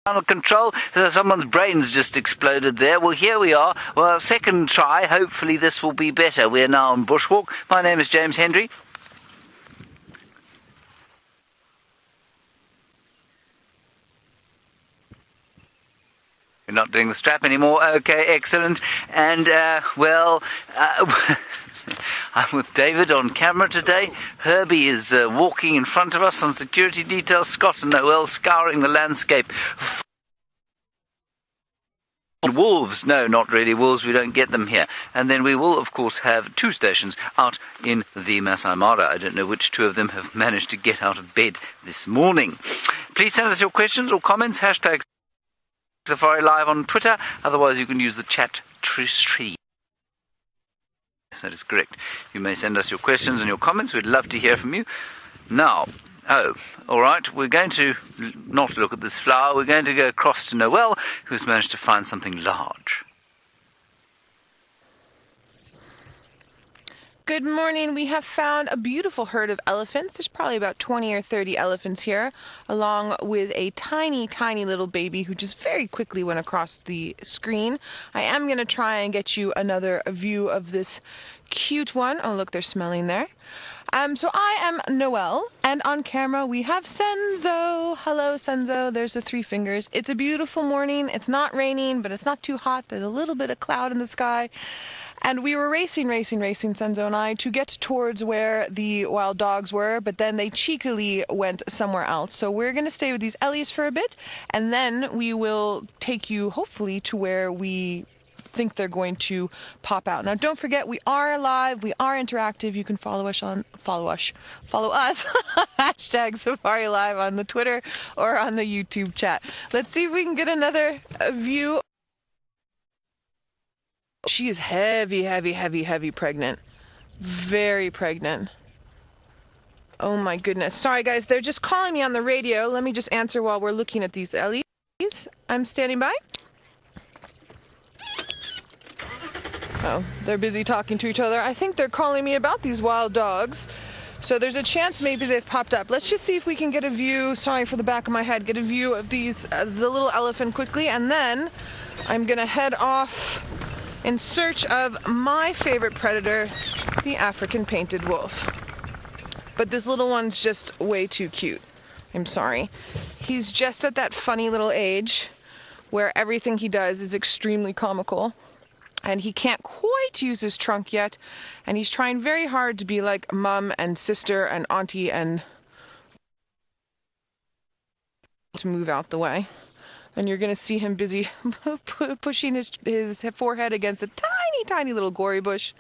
Final control. Someone's brains just exploded there. Well, here we are. Well, second try. Hopefully this will be better. We're now on Bushwalk. My name is James Hendry. You're not doing the strap anymore. Okay, excellent. And, I'm with David on camera today. Herbie is walking in front of us on security details. Scott and Noelle scouring the landscape. Wolves. No, not really wolves. We don't get them here. And then we will, of course, have 2 stations out in the Masai Mara. I don't know which 2 of them have managed to get out of bed this morning. Please send us your questions or comments. Hashtag Safari Live on Twitter. Otherwise, you can use the chat tree. That is correct. You may send us your questions and your comments. We'd love to hear from you. Now, all right, we're going to not look at this flower. We're going to go across to Noelle, who's managed to find something large. Good morning. We have found a beautiful herd of elephants. There's probably about 20 or 30 elephants here, along with a tiny, tiny little baby who just very quickly went across the screen. I am going to try and get you another view of this cute one. Oh, look, they're smelling there. So I am Noelle, and on camera we have Senzo. Hello, Senzo. There's the 3 fingers. It's a beautiful morning. It's not raining, but it's not too hot. There's a little bit of cloud in the sky. And we were racing, Senzo and I, to get towards where the wild dogs were, but then they cheekily went somewhere else. So we're going to stay with these Ellies for a bit, and then we will take you, hopefully, to where we think they're going to pop out. Now, don't forget, we are live, we are interactive. You can follow us, hashtag Safari Live on the Twitter or on the YouTube chat. Let's see if we can get another view. She is heavy pregnant. Very pregnant. Oh my goodness. Sorry guys, they're just calling me on the radio. Let me just answer while we're looking at these Ellies. I'm standing by. Oh, they're busy talking to each other. I think they're calling me about these wild dogs. So there's a chance maybe they've popped up. Let's just see if we can get a view, sorry for the back of my head, get a view of these, the little elephant quickly, and then I'm gonna head off in search of my favorite predator, the African painted wolf. But this little one's just way too cute. I'm sorry. He's just at that funny little age where everything he does is extremely comical. And he can't quite use his trunk yet. And he's trying very hard to be like mom and sister and auntie and to move out the way. And you're going to see him busy pushing his forehead against a tiny, tiny little gory bush.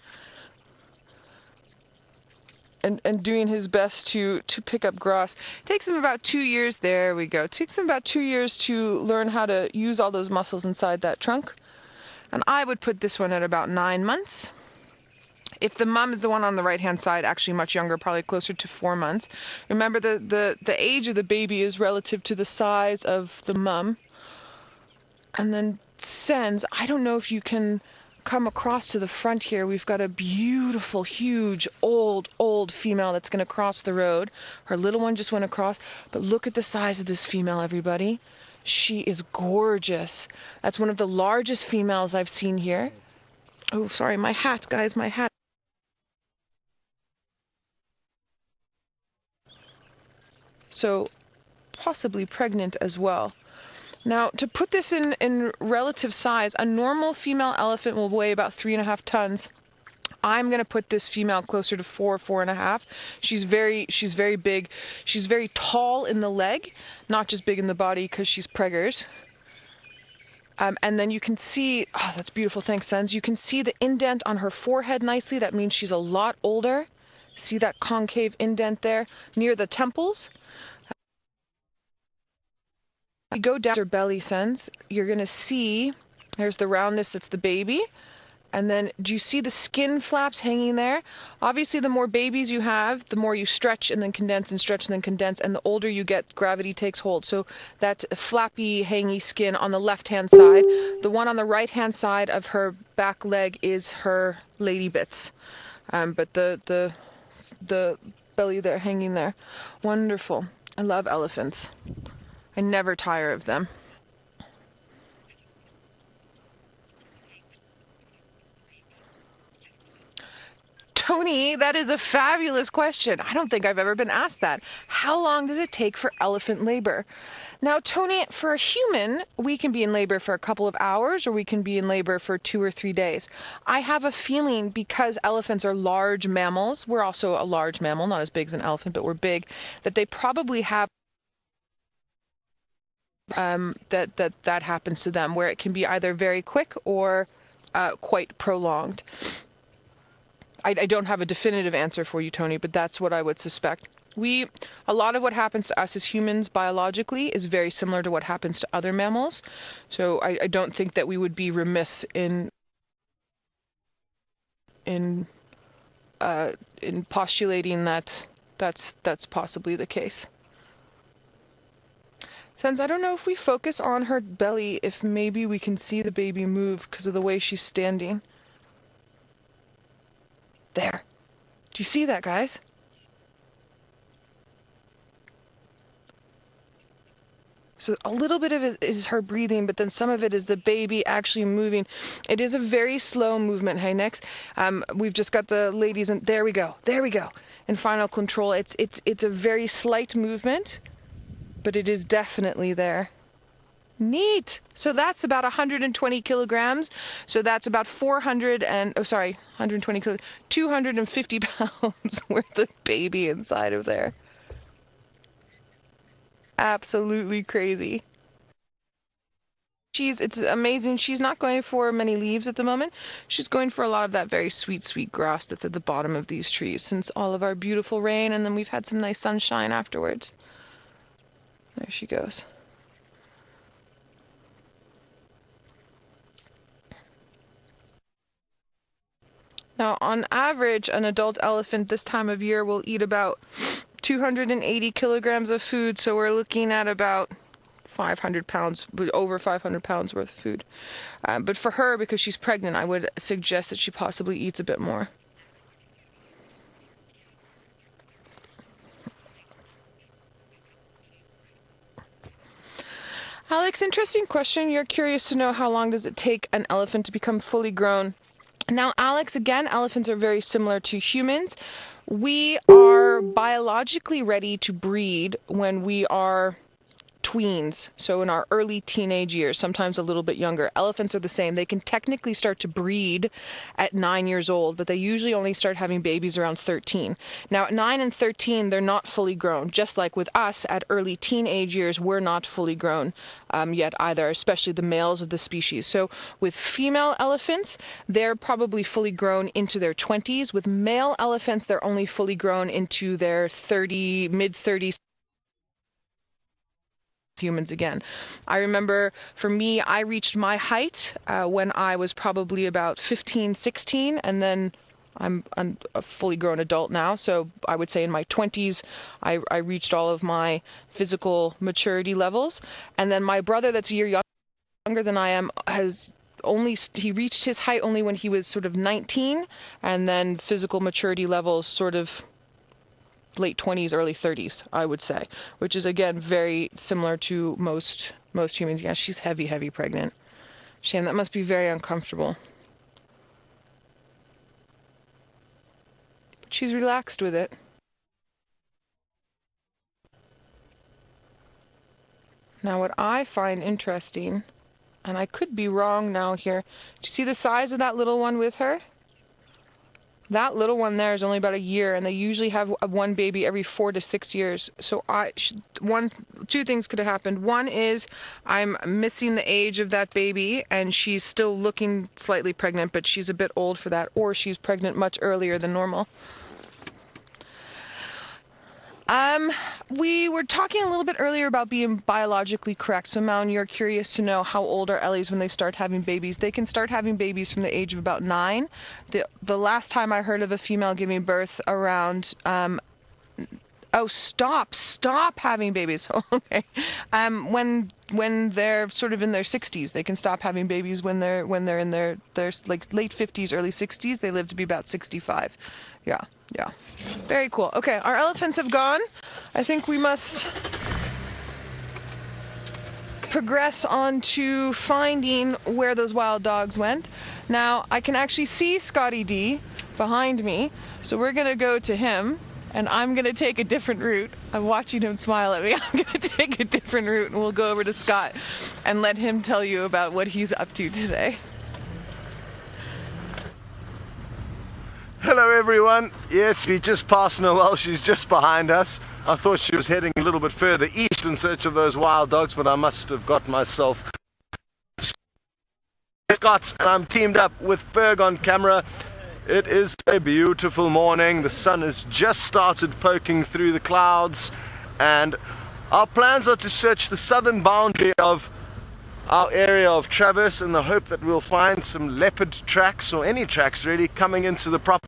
And doing his best to pick up grass. It takes him about 2 years. There we go. It takes him about 2 years to learn how to use all those muscles inside that trunk. And I would put this one at about 9 months. If the mom is the one on the right-hand side, actually much younger, probably closer to 4 months. Remember, the age of the baby is relative to the size of the mom. And then Sens, I don't know if you can come across to the front here. We've got a beautiful, huge, old female that's going to cross the road. Her little one just went across. But look at the size of this female, everybody. She is gorgeous. That's one of the largest females I've seen here. Oh, sorry, my hat, guys, my hat. So, possibly pregnant as well. Now, to put this in relative size, a normal female elephant will weigh about 3.5 tons. I'm going to put this female closer to 4.5. She's very big. She's very tall in the leg, not just big in the body because she's preggers. And then you can see, oh, that's beautiful. Thanks, Sens. You can see the indent on her forehead nicely. That means she's a lot older. See that concave indent there near the temples? You go down her belly, Sens, you're going to see, there's the roundness, that's the baby. And then, do you see the skin flaps hanging there? Obviously, the more babies you have, the more you stretch and then condense and stretch and then condense. And the older you get, gravity takes hold. So that flappy, hangy skin on the left-hand side. The one on the right-hand side of her back leg is her lady bits. But the belly there, hanging there. Wonderful. I love elephants. I never tire of them. Tony, that is a fabulous question. I don't think I've ever been asked that. How long does it take for elephant labor? Now, Tony, for a human, we can be in labor for a couple of hours or we can be in labor for 2 or 3 days. I have a feeling because elephants are large mammals, we're also a large mammal, not as big as an elephant, but we're big, that they probably have that happens to them, where it can be either very quick or quite prolonged. I don't have a definitive answer for you, Tony, but that's what I would suspect. A lot of what happens to us as humans biologically is very similar to what happens to other mammals. So I don't think that we would be remiss in postulating that that's possibly the case. Since I don't know if we focus on her belly, if maybe we can see the baby move because of the way she's standing. There. Do you see that, guys? So a little bit of it is her breathing, but then some of it is the baby actually moving. It is a very slow movement. Hey, next. We've just got the ladies, and there we go. There we go. In final control, it's a very slight movement, but it is definitely there. Neat. So that's about 120 kilograms. So that's about 120 kilograms, 250 pounds worth of baby inside of there. Absolutely crazy. It's amazing. She's not going for many leaves at the moment. She's going for a lot of that very sweet, sweet grass that's at the bottom of these trees since all of our beautiful rain, and then we've had some nice sunshine afterwards. There she goes. Now, on average, an adult elephant this time of year will eat about 280 kilograms of food, so we're looking at about 500 pounds, over 500 pounds worth of food. But for her, because she's pregnant, I would suggest that she possibly eats a bit more. Alex, interesting question. You're curious to know how long does it take an elephant to become fully grown. Now, Alex, again, elephants are very similar to humans. We are biologically ready to breed when we are tweens, so in our early teenage years, sometimes a little bit younger. Elephants are the same. They can technically start to breed at 9 years old, but they usually only start having babies around 13. Now, at 9 and 13, they're not fully grown. Just like with us, at early teenage years, we're not fully grown yet either, especially the males of the species. So with female elephants, they're probably fully grown into their 20s. With male elephants, they're only fully grown into their mid-30s. Humans again. I remember for me, I reached my height when I was probably about 15, 16, and then I'm a fully grown adult now, so I would say in my 20s I reached all of my physical maturity levels, and then my brother that's a year younger than I am he reached his height only when he was sort of 19, and then physical maturity levels sort of late 20s, early 30s, I would say, which is again very similar to most humans. Yeah, she's heavy pregnant. Shame, that must be very uncomfortable. But she's relaxed with it. Now, what I find interesting, and I could be wrong now here, do you see the size of that little one with her? That little one there is only about a year, and they usually have one baby every 4 to 6 years. So two things could have happened. One is I'm missing the age of that baby, and she's still looking slightly pregnant, but she's a bit old for that, or she's pregnant much earlier than normal. We were talking a little bit earlier about being biologically correct. So, Maun, you're curious to know how old are Ellies when they start having babies. They can start having babies from the age of about 9. The last time I heard of a female giving birth around, stop having babies. Okay. When they're sort of in their 60s, they can stop having babies when they're in their like late 50s, early 60s. They live to be about 65. Yeah. Very cool. Okay, our elephants have gone. I think we must progress on to finding where those wild dogs went. Now, I can actually see Scotty D behind me. So we're gonna go to him, and I'm gonna take a different route. I'm watching him smile at me. I'm gonna take a different route, and we'll go over to Scott and let him tell you about what he's up to today. Hello everyone. Yes, we just passed Noelle. She's just behind us. I thought she was heading a little bit further east in search of those wild dogs, but I must have got myself Scott, and I'm teamed up with Ferg on camera. It is a beautiful morning. The sun has just started poking through the clouds, and our plans are to search the southern boundary of our area of traverse in the hope that we'll find some leopard tracks, or any tracks really, coming into the property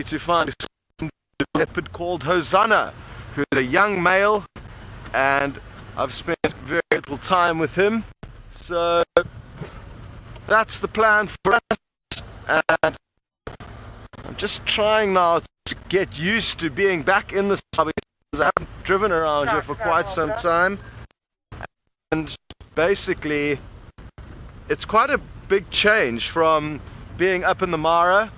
to find a leopard called Hosanna, who's a young male, and I've spent very little time with him, so that's the plan for us. And I'm just trying now to get used to being back in the Sabi, because I haven't driven around here for quite some time, and basically it's quite a big change from being up in the Mara,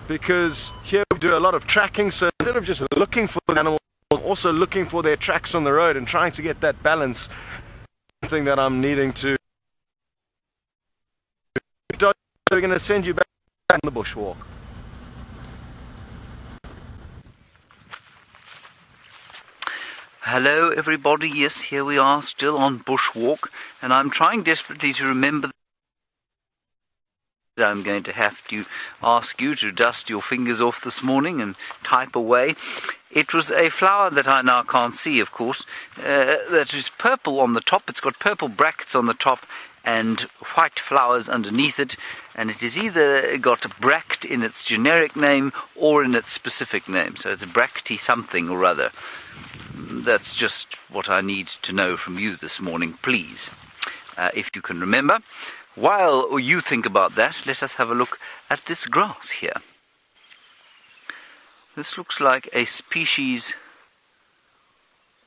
because here we do a lot of tracking, so instead of just looking for the animals, also looking for their tracks on the road and trying to get that balance, something that I'm needing to. We're going to send you back on the bushwalk. Hello everybody, yes, here we are still on bushwalk, and I'm trying desperately to remember that I'm going to have to ask you to dust your fingers off this morning and type away. It was a flower that I now can't see, of course, that is purple on the top. It's got purple brackets on the top and white flowers underneath it, and it is either got bract in its generic name or in its specific name, so it's a bracty something or other. That's just what I need to know from you this morning, please, if you can remember. While you think about that, let us have a look at this grass here. This looks like a species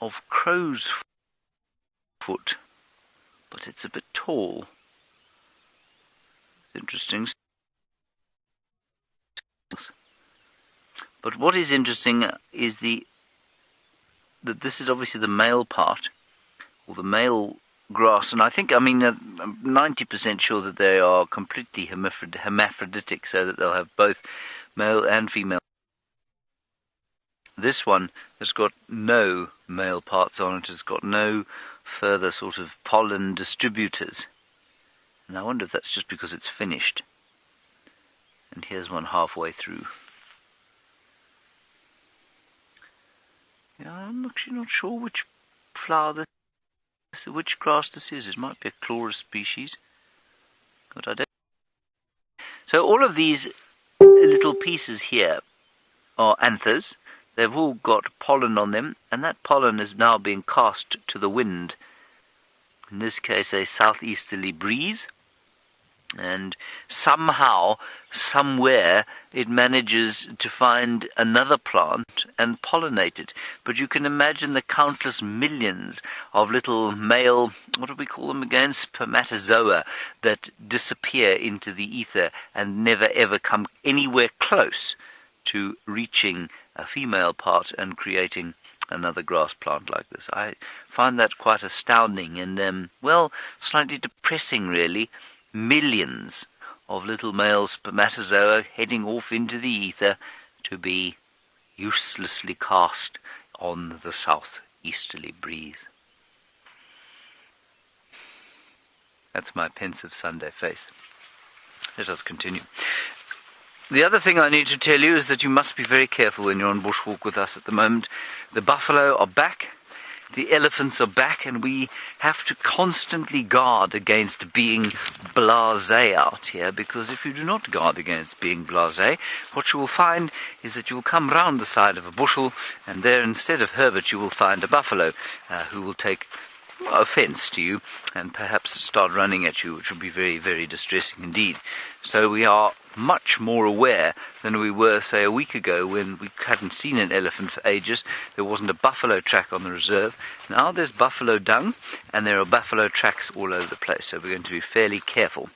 of crow's foot, but it's a bit tall. It's interesting. But what is interesting is that this is obviously the male part, or the male grass, and I'm 90% sure that they are completely hermaphroditic, so that they'll have both male and female. This one has got no male parts on it, has got no further sort of pollen distributors, and I wonder if that's just because it's finished. And here's one halfway through. Yeah, I'm actually not sure which flower which grass this is. It might be a Chloris species, but I don't. So all of these little pieces here are anthers. They've all got pollen on them, and that pollen is now being cast to the wind. In this case, a southeasterly breeze, and somehow, somewhere, it manages to find another plant and pollinate it. But you can imagine the countless millions of little male, what do we call them again, spermatozoa, that disappear into the ether and never ever come anywhere close to reaching a female part and creating another grass plant like this. I find that quite astounding and, slightly depressing, really. Millions of little male spermatozoa heading off into the ether to be uselessly cast on the southeasterly breeze. That's my pensive Sunday face. Let us continue. The other thing I need to tell you is that you must be very careful when you're on bushwalk with us at the moment. The buffalo are back. The elephants are back, and we have to constantly guard against being blasé out here, because if you do not guard against being blasé, what you will find is that you will come round the side of a bushel, and there, instead of Herbert, you will find a buffalo who will take offence to you and perhaps start running at you, which will be very, very distressing indeed. So we are much more aware than we were, say, a week ago when we hadn't seen an elephant for ages. There wasn't a buffalo track on the reserve. Now there's buffalo dung, and there are buffalo tracks all over the place, so we're going to be fairly careful.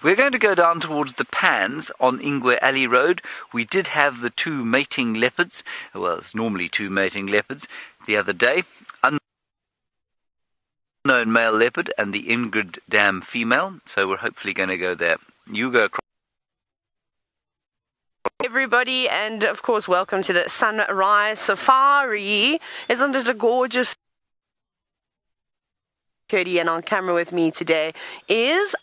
We're going to go down towards the Pans on Ingwe Alley Road. We did have the two mating leopards, well, it's normally two mating leopards, the other day. Unknown male leopard and the Ingrid Dam female, so we're hopefully going to go there. You go across. Everybody, and of course welcome to the Sunrise Safari. Isn't it a gorgeous Cody? And on camera with me today is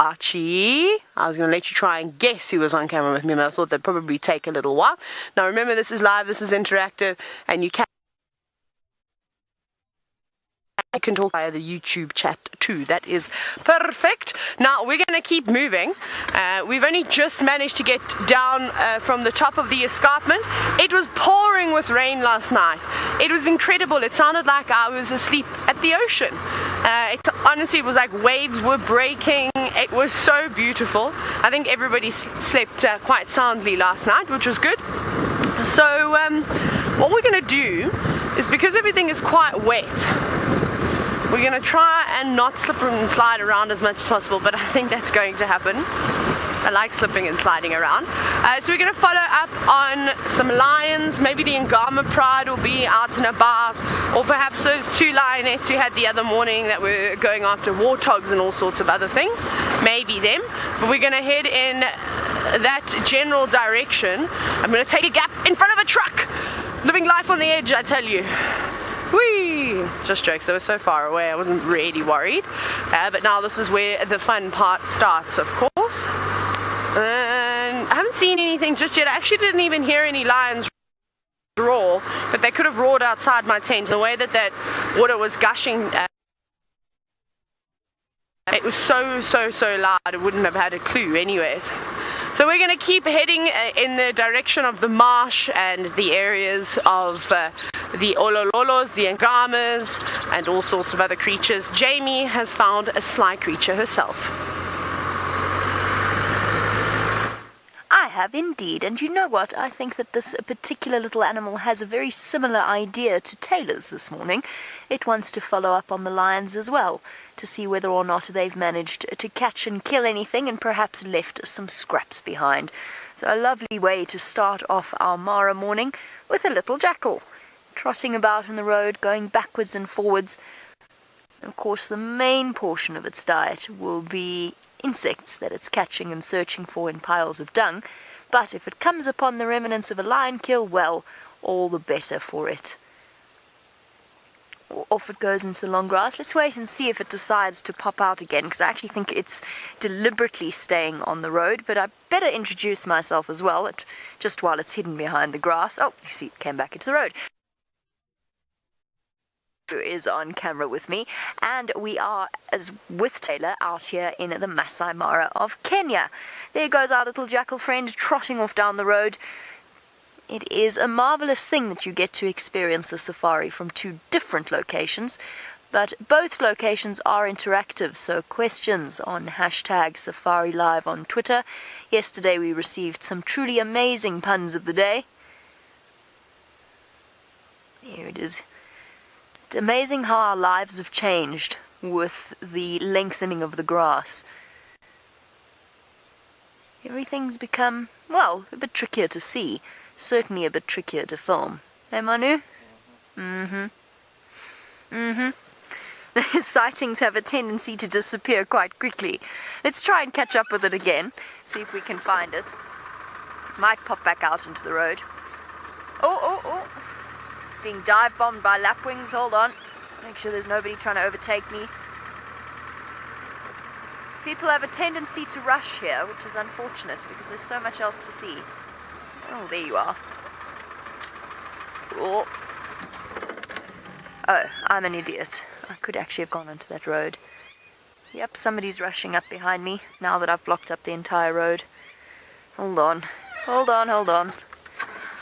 Archie. I was going to let you try and guess who was on camera with me, but I thought that'd probably take a little while. Now remember, this is live, this is interactive, and you can talk via the YouTube chat too. That is perfect. Now we're going to keep moving. We've only just managed to get down from the top of the escarpment. It was pouring with rain last night. It was incredible. It sounded like I was asleep at the ocean. Honestly, it was like waves were breaking. It was so beautiful. I think everybody slept quite soundly last night, which was good. So what we're going to do is, because everything is quite wet, we're going to try and not slip and slide around as much as possible, but I think that's going to happen. I like slipping and sliding around. So we're going to follow up on some lions. Maybe the Angama pride will be out and about, or perhaps those two lionesses we had the other morning that were going after warthogs and all sorts of other things. Maybe them. But we're going to head in that general direction. I'm going to take a gap in front of a truck. Living life on the edge, I tell you. Whee! Just jokes, I was so far away I wasn't really worried. But now this is where the fun part starts, of course. And I haven't seen anything just yet. I actually didn't even hear any lions roar, but they could have roared outside my tent. The way that water was gushing, it was so loud, I wouldn't have had a clue anyways. So we're going to keep heading in the direction of the marsh and the areas of the olololos, the angamas, and all sorts of other creatures. Jamie has found a sly creature herself. I have indeed, and you know what? I think that this particular little animal has a very similar idea to Tayla's this morning. It wants to follow up on the lions as well, to see whether or not they've managed to catch and kill anything and perhaps left some scraps behind. So a lovely way to start off our Mara morning with a little jackal, trotting about in the road, going backwards and forwards. Of course, the main portion of its diet will be insects that it's catching and searching for in piles of dung, but if it comes upon the remnants of a lion kill, well, all the better for it. Off it goes into the long grass. Let's wait and see if it decides to pop out again, because I actually think it's deliberately staying on the road, but I better introduce myself as well, just while it's hidden behind the grass. Oh, you see, it came back into the road. Is on camera with me, and we are, as with Tayla, out here in the Masai Mara of Kenya. There goes our little jackal friend trotting off down the road. It is a marvelous thing that you get to experience a safari from two different locations, but both locations are interactive, so questions on #SafariLive on Twitter. Yesterday we received some truly amazing puns of the day. Here it is. It's amazing how our lives have changed with the lengthening of the grass. Everything's become, well, a bit trickier to see. Certainly a bit trickier to film. Hey, Manu? Sightings have a tendency to disappear quite quickly. Let's try and catch up with it again. See if we can find it. Might pop back out into the road. Oh. Being dive bombed by lapwings. Hold on. Make sure there's nobody trying to overtake me. People have a tendency to rush here, which is unfortunate because there's so much else to see. Oh, there you are. Oh, I'm an idiot. I could actually have gone onto that road. Yep, somebody's rushing up behind me now that I've blocked up the entire road. Hold on.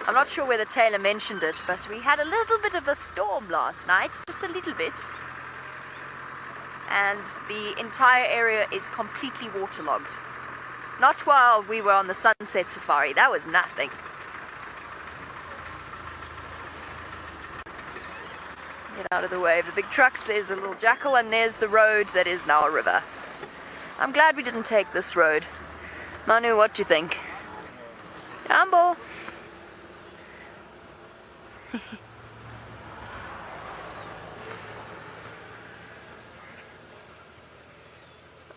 I'm not sure whether Tayla mentioned it, but we had a little bit of a storm last night, just a little bit. And the entire area is completely waterlogged. Not while we were on the sunset safari. That was nothing. Get out of the way of the big trucks. There's the little jackal, and there's the road that is now a river. I'm glad we didn't take this road. Manu, what do you think? Jambo.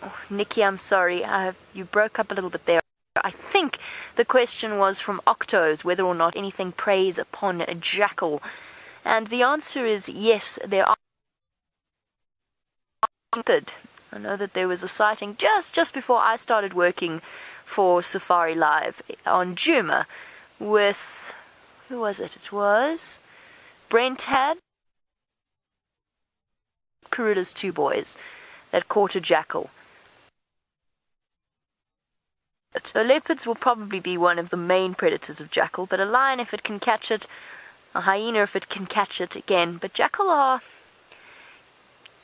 Oh, Nikki, I'm sorry. You broke up a little bit there. I think the question was from Octos, whether or not anything preys upon a jackal. And the answer is yes, there are. I know that there was a sighting just before I started working for Safari Live on Djuma with, who was it? It was Brent had Karula's 2 boys that caught a jackal. So leopards will probably be one of the main predators of jackal, but a lion if it can catch it, a hyena if it can catch it again. But jackal are,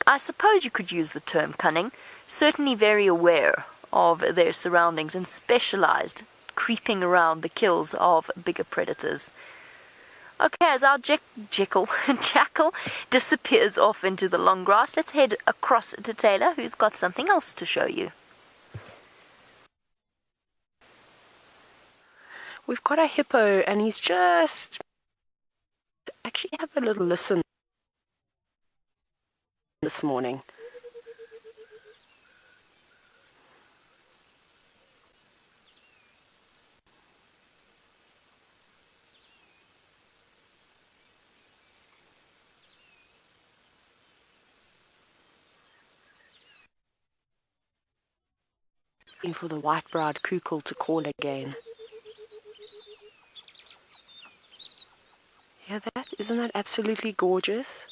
I suppose you could use the term cunning, certainly very aware of their surroundings and specialized, creeping around the kills of bigger predators. Okay, as our jackal disappears off into the long grass, let's head across to Tayla, who's got something else to show you. We've got a hippo, and he's just... Actually, have a little listen this morning. For the white-browed kukul to call again. Hear that? Isn't that absolutely gorgeous?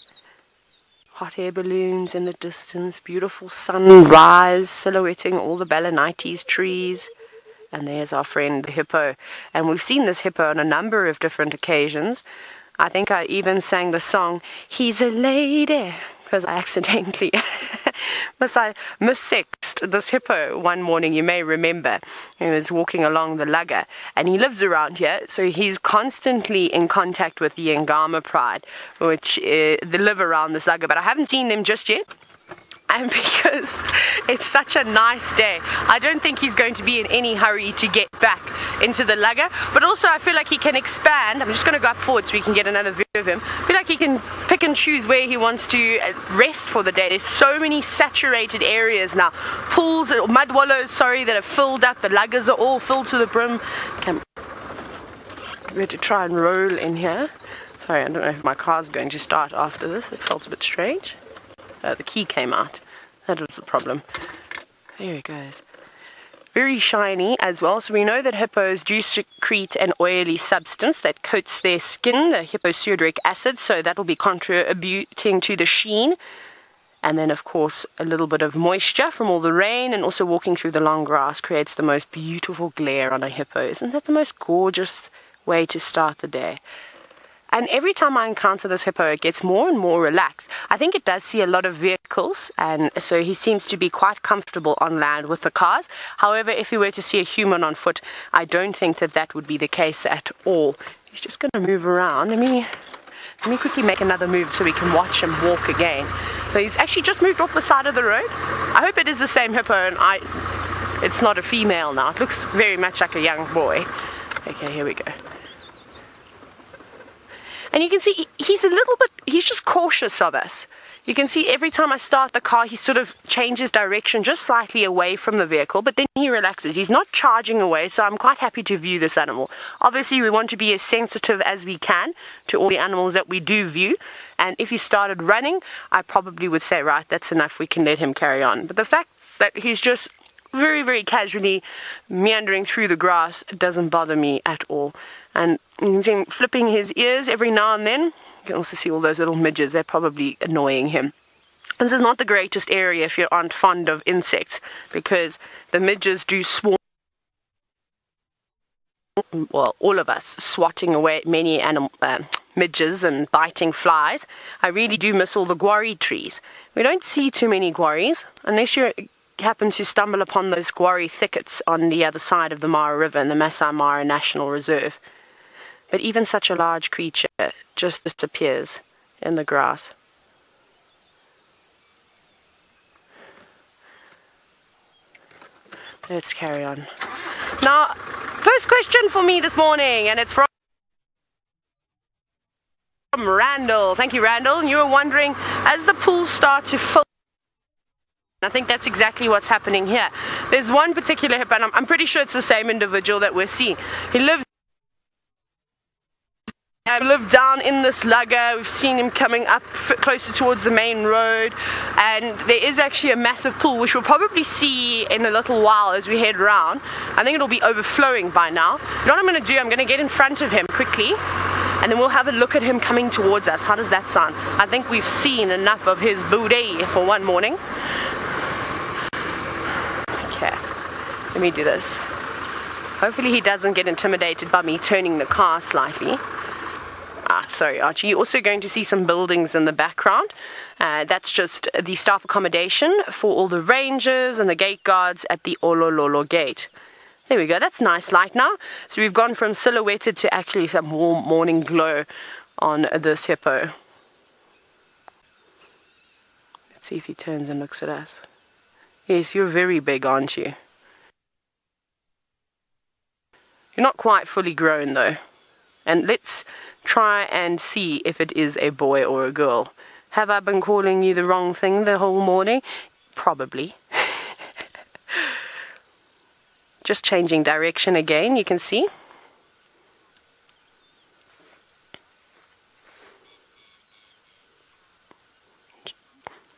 Hot air balloons in the distance, beautiful sunrise silhouetting all the Balanites trees. And there's our friend the hippo. And we've seen this hippo on a number of different occasions. I think I even sang the song, "He's a Lady," because I accidentally I missexed this hippo one morning, you may remember. He was walking along the lugger, and he lives around here, so he's constantly in contact with the Angama pride, which they live around this lugger, but I haven't seen them just yet. And because it's such a nice day, I don't think he's going to be in any hurry to get back into the lugger. But also I feel like he can expand. I'm just going to go up forward so we can get another view of him. I feel like he can pick and choose where he wants to rest for the day. There's so many saturated areas now. Pools, mud wallows, that are filled up. The luggers are all filled to the brim. We're to try and roll in here. Sorry, I don't know if my car's going to start after this. It felt a bit strange. The key came out. That was the problem. There it goes. Very shiny as well. So we know that hippos do secrete an oily substance that coats their skin, the hipposudoric acid, so that will be contributing to the sheen. And then, of course, a little bit of moisture from all the rain, and also walking through the long grass creates the most beautiful glare on a hippo. Isn't that the most gorgeous way to start the day? And every time I encounter this hippo, it gets more and more relaxed. I think it does see a lot of vehicles, and so he seems to be quite comfortable on land with the cars. However, if he were to see a human on foot, I don't think that that would be the case at all. He's just going to move around. Let me quickly make another move so we can watch him walk again. So he's actually just moved off the side of the road. I hope it is the same hippo, and it's not a female now. It looks very much like a young boy. Okay, here we go. And you can see he's just cautious of us. You can see every time I start the car, he sort of changes direction just slightly away from the vehicle, but then he relaxes. He's not charging away, so I'm quite happy to view this animal. Obviously, we want to be as sensitive as we can to all the animals that we do view. And if he started running, I probably would say, right, that's enough, we can let him carry on. But the fact that he's just very, very casually meandering through the grass doesn't bother me at all. And you can see him flipping his ears every now and then. You can also see all those little midges. They're probably annoying him. This is not the greatest area if you aren't fond of insects, because the midges do swarm. Well, all of us swatting away many midges and biting flies. I really do miss all the guarri trees. We don't see too many guarris unless you're happened to stumble upon those guarri thickets on the other side of the Mara River in the Masai Mara National Reserve. But even such a large creature just disappears in the grass. Let's carry on. Now, first question for me this morning, and it's from Randall. Thank you, Randall. You were wondering, as the pools start to fill, I think that's exactly what's happening here. There's one particular hippo, and I'm pretty sure it's the same individual that we're seeing. He lived down in this lugger. We've seen him coming up closer towards the main road, and there is actually a massive pool which we'll probably see in a little while as we head round. I think it'll be overflowing by now. You know what I'm going to do? I'm going to get in front of him quickly, and then we'll have a look at him coming towards us. How does that sound? I think we've seen enough of his booty for one morning. Okay, let me do this. Hopefully he doesn't get intimidated by me turning the car slightly. Sorry, Archie. You're also going to see some buildings in the background. That's just the staff accommodation for all the rangers and the gate guards at the Olololo gate. There we go. That's nice light now. So we've gone from silhouetted to actually some warm morning glow on this hippo. Let's see if he turns and looks at us. Yes, you're very big, aren't you? You're not quite fully grown, though. And let's try and see if it is a boy or a girl. Have I been calling you the wrong thing the whole morning? Probably. Just changing direction again, you can see.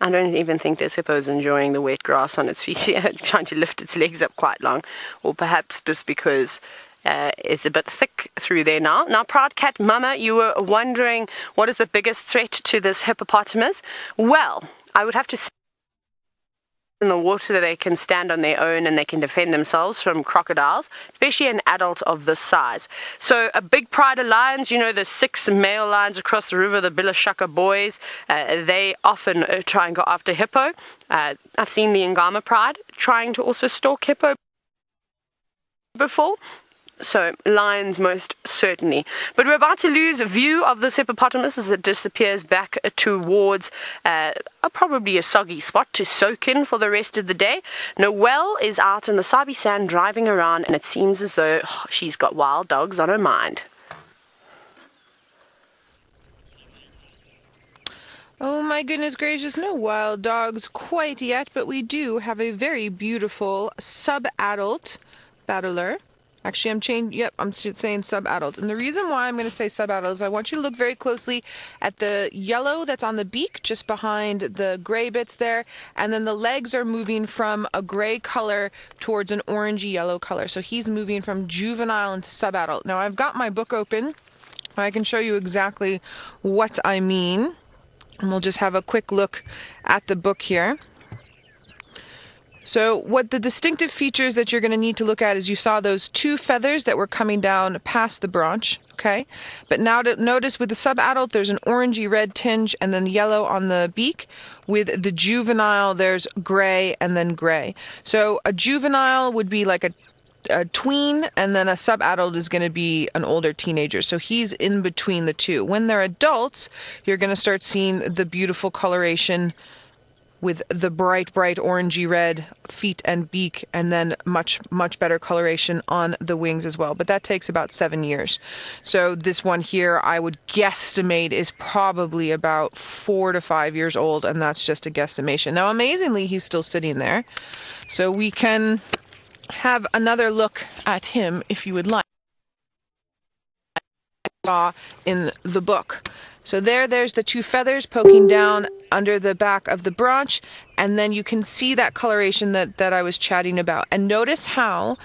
I don't even think this hippo is enjoying the wet grass on its feet. Trying to lift its legs up quite long. Or perhaps just because it's a bit thick through there now. Now, Proud Cat Mama, you were wondering what is the biggest threat to this hippopotamus? Well, I would have to say in the water that they can stand on their own and they can defend themselves from crocodiles, especially an adult of this size. So a big pride of lions, you know, the 6 male lions across the river, the Bilashaka boys, they often try and go after hippo. I've seen the Angama pride trying to also stalk hippo before. So, lions most certainly. But we're about to lose view of this hippopotamus as it disappears back towards probably a soggy spot to soak in for the rest of the day. Noelle is out in the Sabi sand driving around, and it seems as though she's got wild dogs on her mind. Oh my goodness gracious, no wild dogs quite yet, but we do have a very beautiful sub-adult battler. Actually, I'm saying sub-adult. And the reason why I'm going to say sub-adult is I want you to look very closely at the yellow that's on the beak, just behind the gray bits there. And then the legs are moving from a gray color towards an orangey yellow color. So he's moving from juvenile into sub-adult. Now, I've got my book open. I can show you exactly what I mean. And we'll just have a quick look at the book here. So what the distinctive features that you're going to need to look at is you saw those 2 feathers that were coming down past the branch, okay? But now to notice with the sub-adult, there's an orangey red tinge and then yellow on the beak. With the juvenile, there's gray and then gray. So a juvenile would be like a tween, and then a sub-adult is going to be an older teenager. So he's in between the two. When they're adults, you're going to start seeing the beautiful coloration with the bright orangey red feet and beak, and then much better coloration on the wings as well. But that takes about 7 years. So this one here, I would guesstimate, is probably about 4 to 5 years old, and that's just a guesstimation. Now, amazingly, he's still sitting there. So we can have another look at him if you would like. Saw in the book. So there's the 2 feathers poking down under the back of the branch, and then you can see that coloration that I was chatting about. And notice how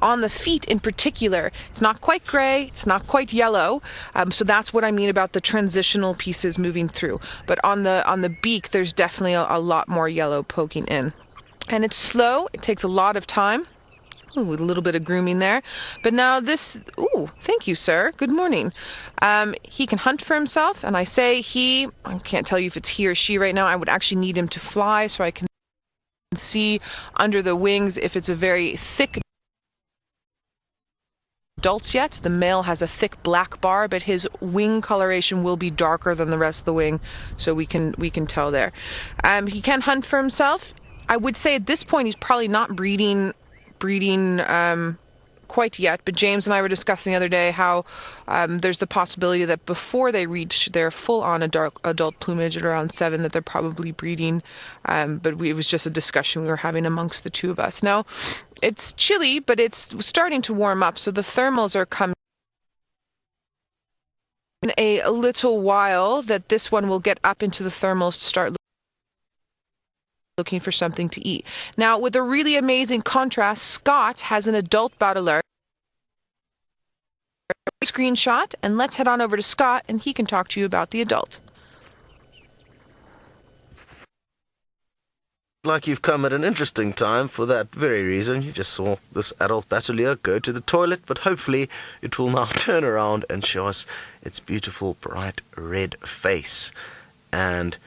on the feet in particular, it's not quite gray, it's not quite yellow. So that's what I mean about the transitional pieces moving through. But on the beak, there's definitely a lot more yellow poking in. And it's slow, it takes a lot of time. Ooh, with a little bit of grooming there. But now this, thank you, sir. Good morning. He can hunt for himself, and I say he, I can't tell you if it's he or she right now. I would actually need him to fly so I can see under the wings if it's a very thick adults yet. The male has a thick black bar, but his wing coloration will be darker than the rest of the wing, so we can tell there. He can hunt for himself. I would say at this point he's probably not breeding quite yet, but James and I were discussing the other day how there's the possibility that before they reach their full-on adult plumage at around 7 that they're probably breeding, but it was just a discussion we were having amongst the two of us. Now, it's chilly, but it's starting to warm up, so the thermals are coming. In a little while that this one will get up into the thermals to start looking for something to eat. Now, with a really amazing contrast, Scott has an adult baudelaire. Screenshot, and let's head on over to Scott, and he can talk to you about the adult. Like you've come at an interesting time for that very reason. You just saw this adult battalier go to the toilet, but hopefully it will now turn around and show us its beautiful bright red face. And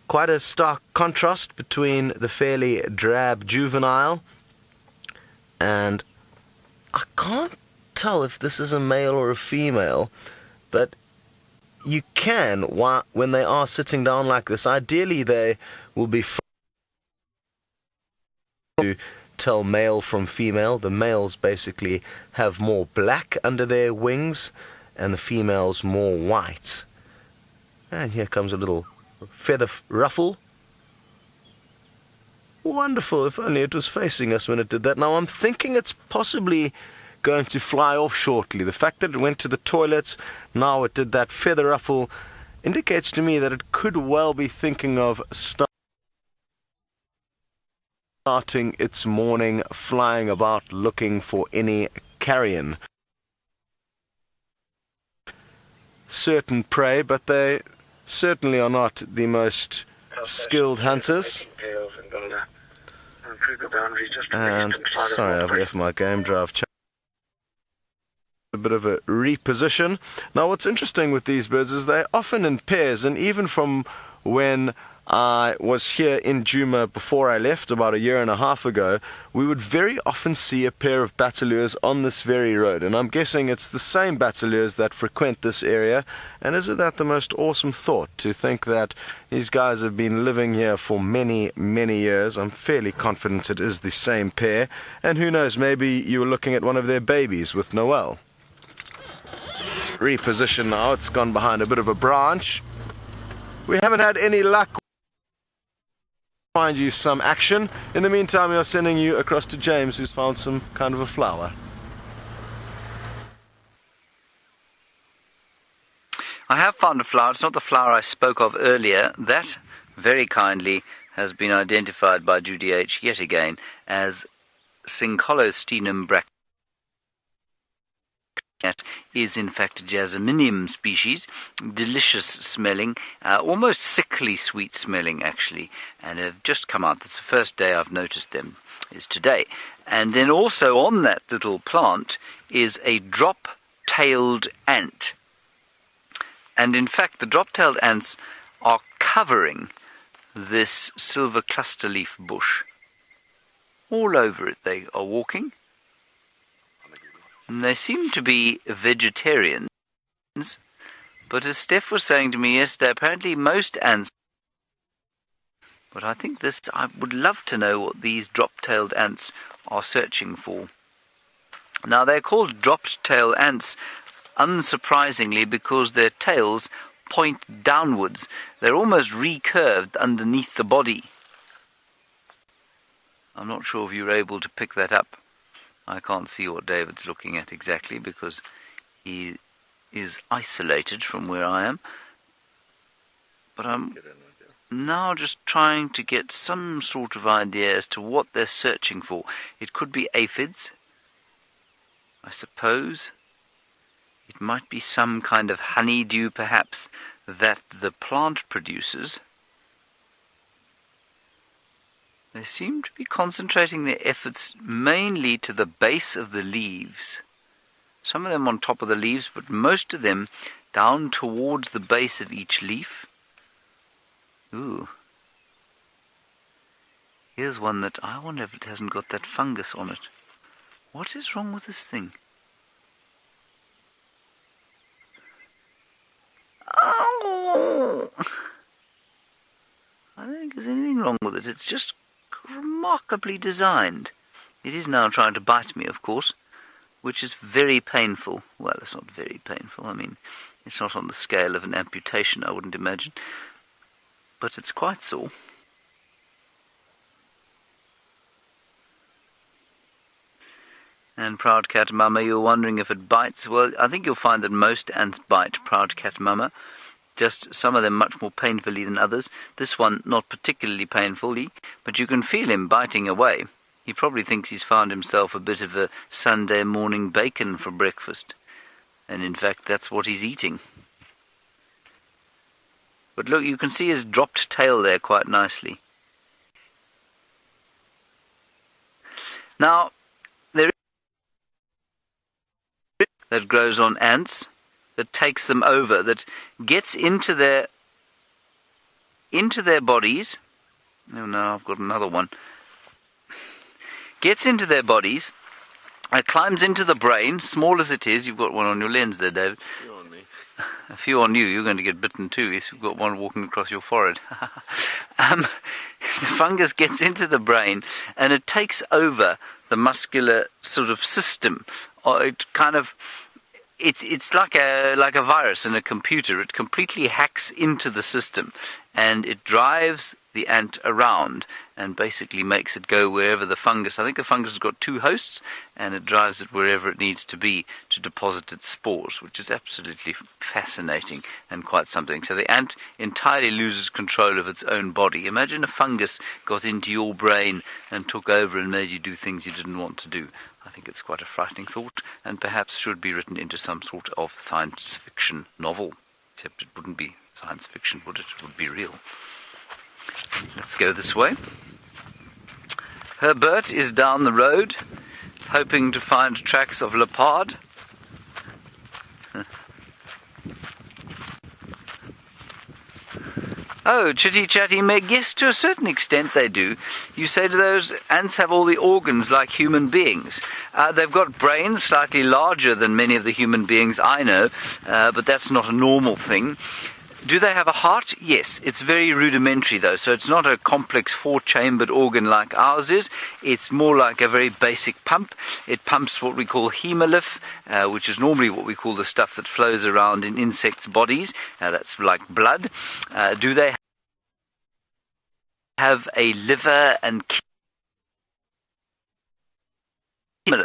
quite a stark contrast between the fairly drab juvenile, and I can't tell if this is a male or a female, but you can, when they are sitting down like this, ideally they will be to tell male from female. The males basically have more black under their wings and the females more white. And here comes a little feather ruffle. Wonderful, if only it was facing us when it did that. Now I'm thinking it's possibly going to fly off shortly. The fact that it went to the toilets, now it did that feather ruffle, indicates to me that it could well be thinking of starting its morning flying about looking for any carrion. Certain prey, but they certainly are not the most skilled hunters. And sorry, I've left my game drive. A bit of a reposition. Now what's interesting with these birds is they're often in pairs, and even from when I was here in Djuma before I left about a year and a half ago, we would very often see a pair of battaliers on this very road, and I'm guessing it's the same battaliers that frequent this area. And isn't that the most awesome thought, to think that these guys have been living here for many, many years? I'm fairly confident it is the same pair, and who knows, maybe you were looking at one of their babies with Noelle. It's repositioned now, it's gone behind a bit of a branch. We haven't had any luck. Find you some action. In the meantime, we are sending you across to James, who's found some kind of a flower. I have found a flower. It's not the flower I spoke of earlier. That, very kindly, has been identified by Judy H. yet again as Syncolostinum bracteatum. Is in fact a jasminium species, delicious smelling, almost sickly sweet smelling actually, and have just come out. That's the first day I've noticed them, is today. And then also on that little plant is a drop-tailed ant. And in fact the drop-tailed ants are covering this silver cluster leaf bush. All over it they are walking. And they seem to be vegetarians, but as Steph was saying to me yesterday, apparently most ants. But I think I would love to know what these drop-tailed ants are searching for. Now they're called drop-tailed ants, unsurprisingly, because their tails point downwards. They're almost recurved underneath the body. I'm not sure if you were able to pick that up. I can't see what David's looking at exactly because he is isolated from where I am. But I'm now just trying to get some sort of idea as to what they're searching for. It could be aphids, I suppose. It might be some kind of honeydew, perhaps, that the plant produces. They seem to be concentrating their efforts mainly to the base of the leaves. Some of them on top of the leaves, but most of them down towards the base of each leaf. Ooh. Here's one that I wonder if it hasn't got that fungus on it. What is wrong with this thing? Oh! I don't think there's anything wrong with it. It's just remarkably designed. It is now trying to bite me, of course, which is very painful. Well, it's not very painful. I mean, it's not on the scale of an amputation, I wouldn't imagine. But it's quite sore. And proud cat mama, you're wondering if it bites. Well, I think you'll find that most ants bite, proud cat mama. Just some of them much more painfully than others. This one not particularly painfully, but you can feel him biting away. He probably thinks he's found himself a bit of a Sunday morning bacon for breakfast. And in fact, that's what he's eating. But look, you can see his dropped tail there quite nicely. Now, there is that grows on ants, that takes them over, that gets into their bodies. Oh no, I've got another one. Gets into their bodies, climbs into the brain, small as it is. You've got one on your lens there, David. A few on me. A few on you. You're going to get bitten too. Yes, you've got one walking across your forehead. The fungus gets into the brain and it takes over the muscular sort of system. Or it kind of... It's like a virus in a computer. It completely hacks into the system and it drives the ant around and basically makes it go wherever the fungus... I think the fungus has got two hosts and it drives it wherever it needs to be to deposit its spores, which is absolutely fascinating and quite something. So the ant entirely loses control of its own body. Imagine a fungus got into your brain and took over and made you do things you didn't want to do. I think it's quite a frightening thought, and perhaps should be written into some sort of science fiction novel. Except it wouldn't be science fiction, would it? It would be real. Let's go this way. Herbert is down the road, hoping to find tracks of leopard. Oh, chitty chatty Meg, yes, to a certain extent they do. You say to those ants have all the organs like human beings. They've got brains slightly larger than many of the human beings I know, but that's not a normal thing. Do they have a heart? Yes. It's very rudimentary though, so it's not a complex four-chambered organ like ours is. It's more like a very basic pump. It pumps what we call hemolymph, which is normally what we call the stuff that flows around in insects' bodies. That's like blood. Do they have a liver and kidney?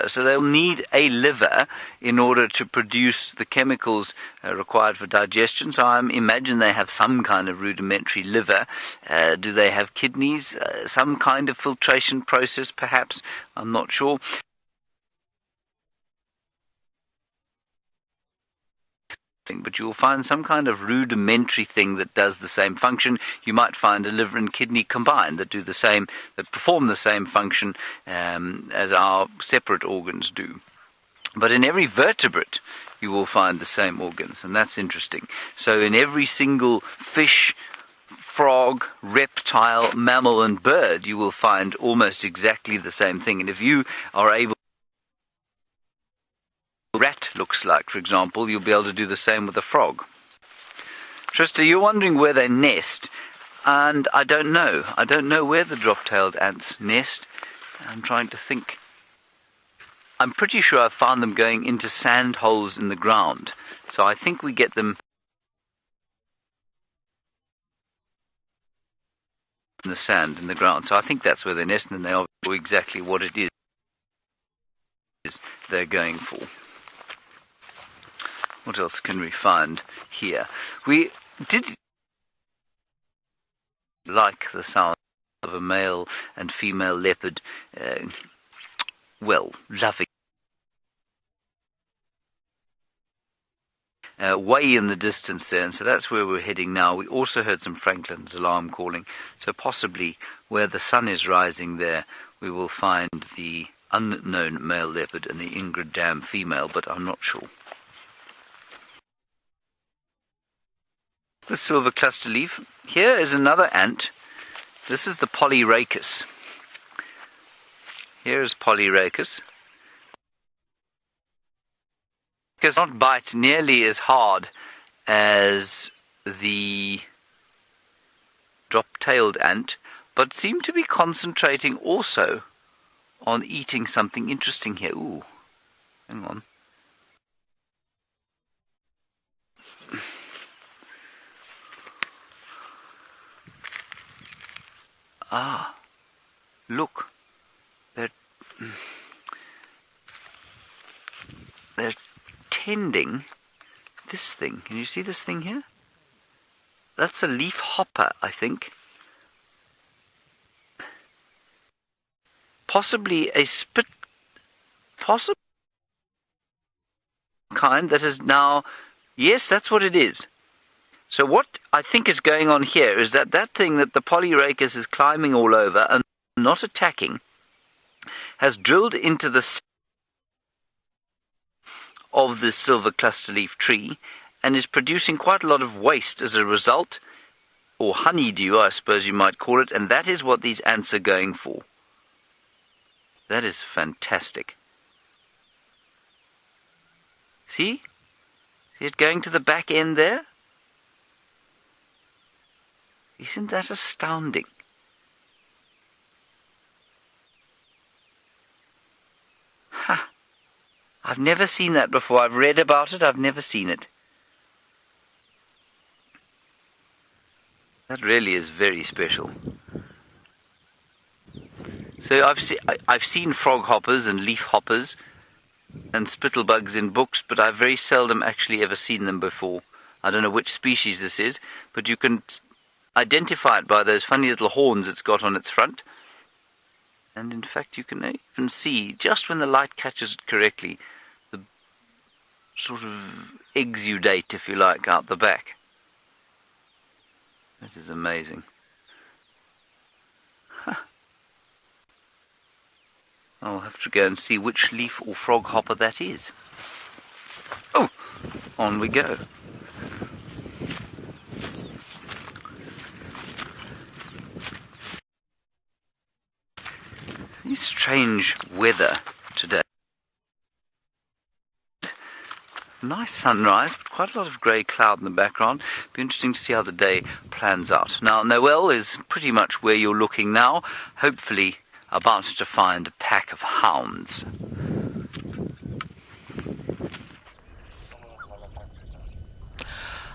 So they'll need a liver in order to produce the chemicals required for digestion. So I imagine they have some kind of rudimentary liver. Do they have kidneys? Some kind of filtration process, perhaps? I'm not sure. But you'll find some kind of rudimentary thing that does the same function. You might find a liver and kidney combined that do the same, that perform the same function as our separate organs do. But in every vertebrate, you will find the same organs, and that's interesting. So in every single fish, frog, reptile, mammal, and bird, you will find almost exactly the same thing. And if you are able rat looks like, for example, you'll be able to do the same with a frog. Trista, you're wondering where they nest, and I don't know. I don't know where the drop-tailed ants nest. I'm trying to think. I'm pretty sure I've found them going into sand holes in the ground. So I think we get them in the sand in the ground. So I think that's where they nest, and they know exactly what it is they're going for. What else can we find here? We did like the sound of a male and female leopard, loving. Way in the distance there, and so that's where we're heading now. We also heard some Franklin's alarm calling, so possibly where the sun is rising there, we will find the unknown male leopard and the Ingrid Dam female, but I'm not sure. The silver cluster leaf. Here is another ant. This is the Polyrachus. Here's Polyrachus. Does not bite nearly as hard as the drop-tailed ant, but seem to be concentrating also on eating something interesting here. Ooh, hang on. Ah, look. They're tending this thing. Can you see this thing here? That's a leaf hopper, I think. Possibly a possible kind that is now... Yes, that's what it is. So what I think is going on here is that thing that the Polyrachus is climbing all over and not attacking has drilled into the of this silver cluster leaf tree and is producing quite a lot of waste as a result, or honeydew I suppose you might call it, and that is what these ants are going for. That is fantastic. See? See it going to the back end there? Isn't that astounding? Ha! I've never seen that before. I've read about it, I've never seen it. That really is very special. So I've seen frog hoppers and leaf hoppers and spittlebugs in books, but I've very seldom actually ever seen them before. I don't know which species this is, but you can identify it by those funny little horns it's got on its front. And in fact you can even see, just when the light catches it correctly, the sort of exudate, if you like, out the back. That is amazing. Huh. I'll have to go and see which leaf or frog hopper that is. Oh, on we go. Strange weather today. Nice sunrise, but quite a lot of grey cloud in the background. Be interesting to see how the day plans out. Now, Noelle is pretty much where you're looking now, hopefully about to find a pack of hounds.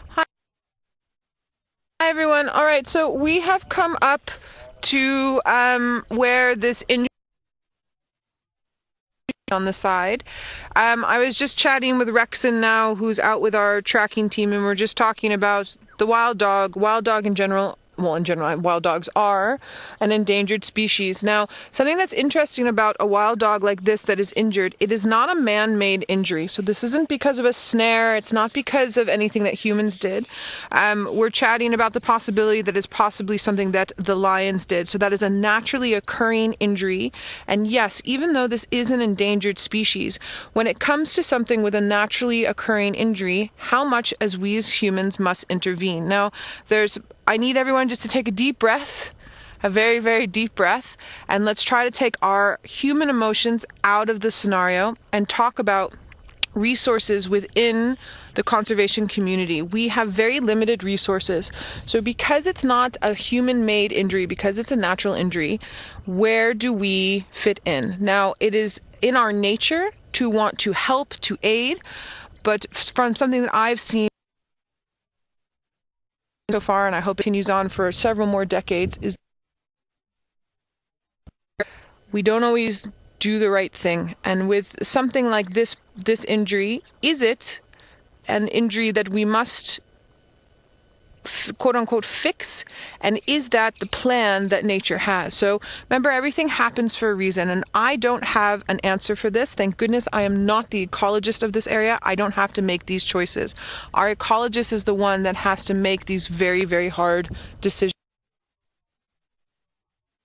Hi everyone. All right, so we have come up to where this injury on the side. I was just chatting with Rexon now, who's out with our tracking team, and we're just talking about the wild dog in general. Well, in general, wild dogs are an endangered species. Now, something that's interesting about a wild dog like this that is injured, it is not a man-made injury. So this isn't because of a snare. It's not because of anything that humans did. We're chatting about the possibility that it's possibly something that the lions did. So that is a naturally occurring injury. And yes, even though this is an endangered species, when it comes to something with a naturally occurring injury, how much as we as humans must intervene. Now, I need everyone just to take a deep breath, a very, very deep breath, and let's try to take our human emotions out of the scenario and talk about resources within the conservation community. We have very limited resources. So because it's not a human-made injury, because it's a natural injury, where do we fit in? Now, it is in our nature to want to help, to aid, but from something that I've seen so far, and I hope it continues on for several more decades, is we don't always do the right thing. And with something like this injury, is it an injury that we must quote unquote fix, and is that the plan that nature has? So remember, everything happens for a reason, and I don't have an answer for this. Thank goodness I am not the ecologist of this area. I don't have to make these choices. Our ecologist is the one that has to make these very, very hard decisions.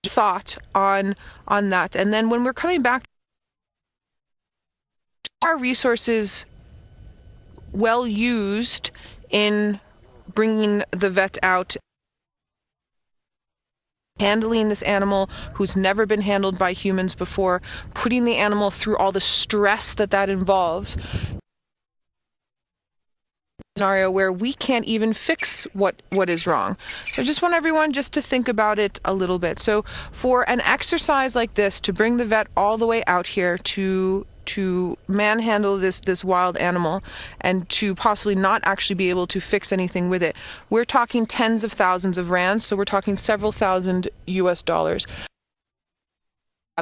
Thought on that. And then when we're coming back, our resources well used in bringing the vet out handling this animal who's never been handled by humans before, putting the animal through all the stress that involves. Scenario where we can't even fix what is wrong. So I just want everyone just to think about it a little bit. So for an exercise like this, to bring the vet all the way out here to manhandle this wild animal and to possibly not actually be able to fix anything with it, we're talking tens of thousands of rands, so we're talking several thousand US dollars.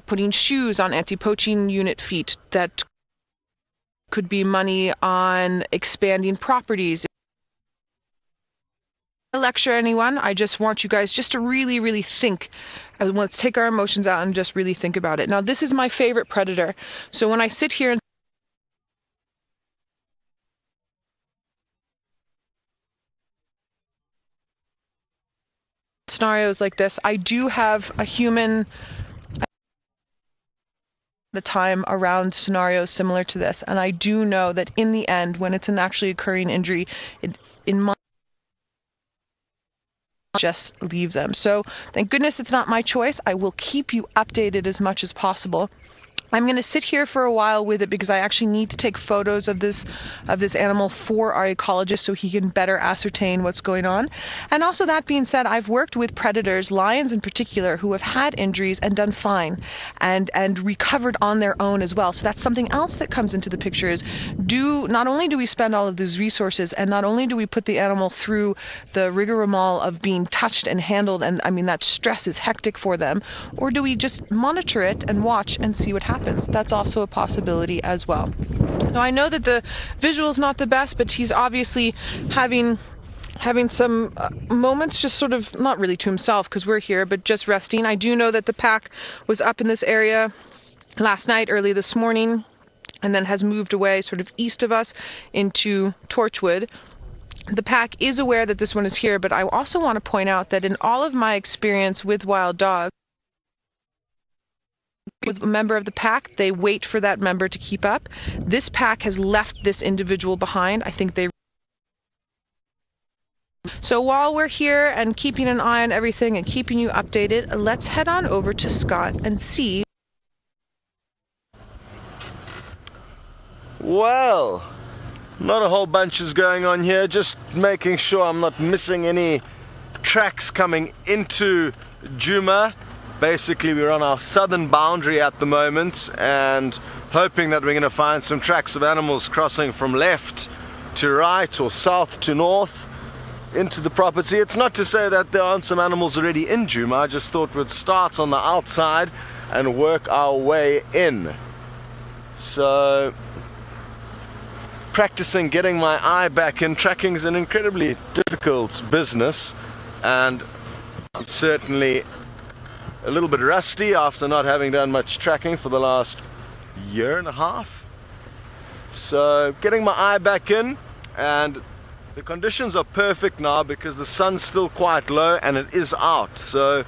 Putting shoes on anti-poaching unit feet, that could be money on expanding properties. I lecture anyone, I just want you guys just to really, really think. Let's take our emotions out and just really think about it. Now, this is my favorite predator. So when I sit here and scenarios like this, I do have a human the time around scenarios similar to this, and I do know that in the end, when it's an actually occurring injury, in my just leave them. So thank goodness it's not my choice. I will keep you updated as much as possible. I'm going to sit here for a while with it because I actually need to take photos of this animal for our ecologist so he can better ascertain what's going on. And also, that being said, I've worked with predators, lions in particular, who have had injuries and done fine and recovered on their own as well. So that's something else that comes into the picture is not only do we spend all of these resources and not only do we put the animal through the rigmarole of being touched and handled, and I mean that stress is hectic for them, or do we just monitor it and watch and see what happens? That's also a possibility as well. Now, I know that the visual's not the best, but he's obviously having some moments just sort of, not really to himself because we're here, but just resting. I do know that the pack was up in this area last night, early this morning, and then has moved away sort of east of us into Torchwood. The pack is aware that this one is here, but I also want to point out that in all of my experience with wild dogs, with a member of the pack, they wait for that member to keep up. This pack has left this individual behind. I think they... So while we're here and keeping an eye on everything and keeping you updated, let's head on over to Scott and see. Well, not a whole bunch is going on here, just making sure I'm not missing any tracks coming into Djuma. Basically, we're on our southern boundary at the moment and hoping that we're going to find some tracks of animals crossing from left to right or south to north into the property. It's not to say that there aren't some animals already in Djuma. I just thought we'd start on the outside and work our way in. So, practicing getting my eye back in. Tracking is an incredibly difficult business, and I'm certainly a little bit rusty after not having done much tracking for the last year and a half. So getting my eye back in, and the conditions are perfect now because the sun's still quite low and it is out. So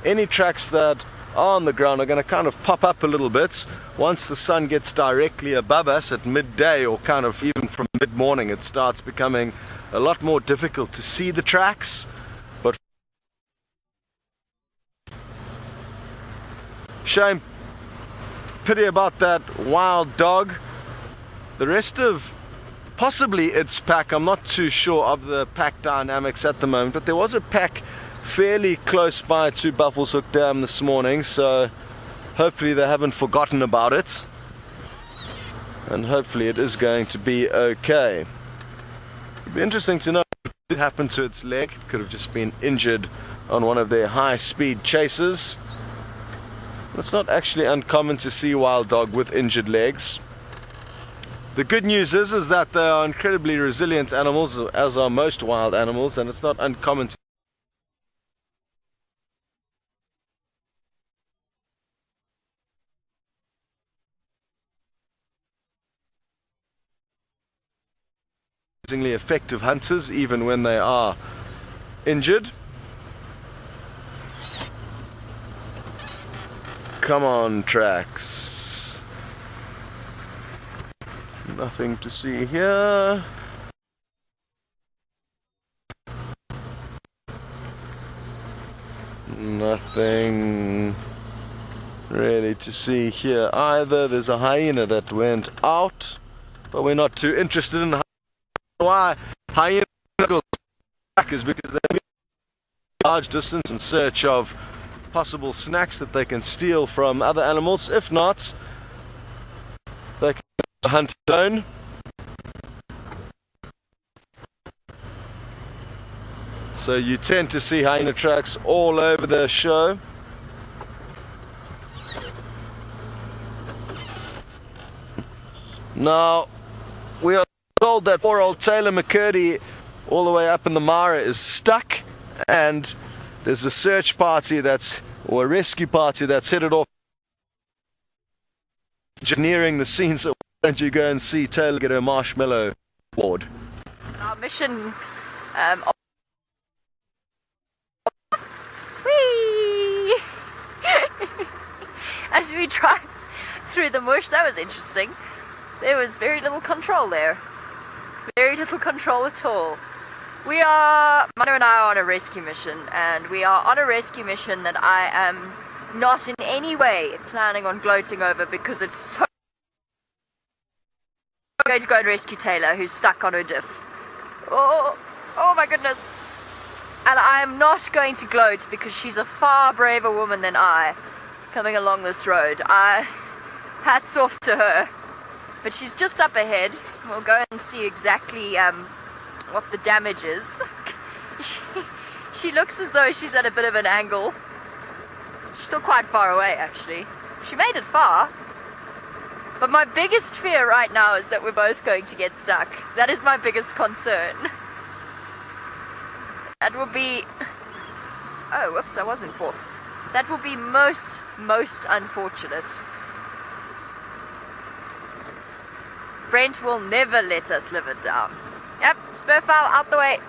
any tracks that are on the ground are going to kind of pop up a little bit. Once the sun gets directly above us at midday, or kind of even from mid-morning, it starts becoming a lot more difficult to see the tracks. Shame, pity about that wild dog. The rest of possibly its pack, I'm not too sure of the pack dynamics at the moment, but there was a pack fairly close by to Buffelshoek Dam this morning, so hopefully they haven't forgotten about it, and hopefully it is going to be okay. It'd be interesting to know what did happen to its leg. It could have just been injured on one of their high-speed chases. It's not actually uncommon to see wild dog with injured legs. The good news is that they are incredibly resilient animals, as are most wild animals, and it's not uncommon to effective hunters even when they are injured. Come on, tracks. Nothing to see here. No, Nothing really to see here either. There's a hyena that went out, but we're not too interested in why hyena go back is because they're large distance in search of possible snacks that they can steal from other animals. If not, they can hunt alone. So you tend to see hyena tracks all over the show. Now, we are told that poor old Tayla McCurdy all the way up in the Mara is stuck, and there's a search party or a rescue party that's headed off just nearing the scene. So why don't you go and see Tayla get her marshmallow award? Our mission Whee! As we drive through the mush, that was interesting. There was very little control there. Very little control at all. Manu and I are on a rescue mission, and we are on a rescue mission that I am not in any way planning on gloating over, because it's so... I'm going to go and rescue Tayla, who's stuck on her diff. Oh my goodness. And I'm not going to gloat because she's a far braver woman than I coming along this road. Hats off to her. But she's just up ahead. We'll go and see exactly what the damage is. She looks as though she's at a bit of an angle. She's still quite far away, actually. She made it far. But my biggest fear right now is that we're both going to get stuck. That is my biggest concern. That will be... Oh, whoops, I was in fourth. That will be most unfortunate. Brent will never let us live it down. Yep, spur fowl out the way.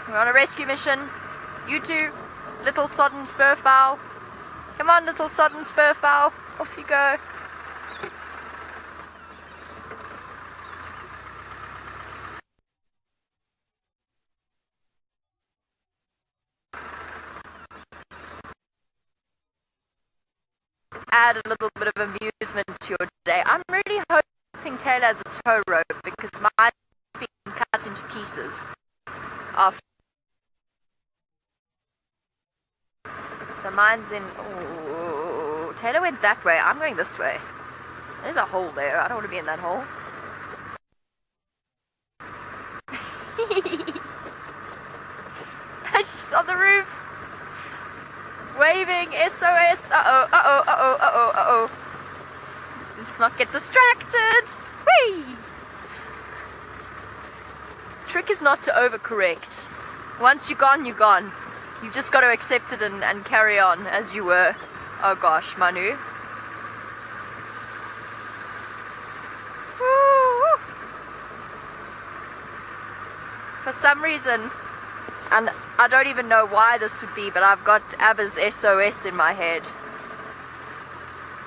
We're on a rescue mission. You two, little sodden spur fowl. Come on, little sodden spur fowl. Off you go. Add a little bit of amusement to your day. I'm really hoping Tayla has a tow rope, because mine's been cut into pieces after. So mine's in... Oh, Tayla went that way. I'm going this way. There's a hole there. I don't want to be in that hole. And she's on the roof. Waving SOS. Uh-oh. Let's not get distracted. Whee! Trick is not to overcorrect. Once you're gone, you're gone. You've just got to accept it and carry on as you were. Oh gosh, Manu. Woo! For some reason, and I don't even know why this would be, but I've got ABBA's SOS in my head.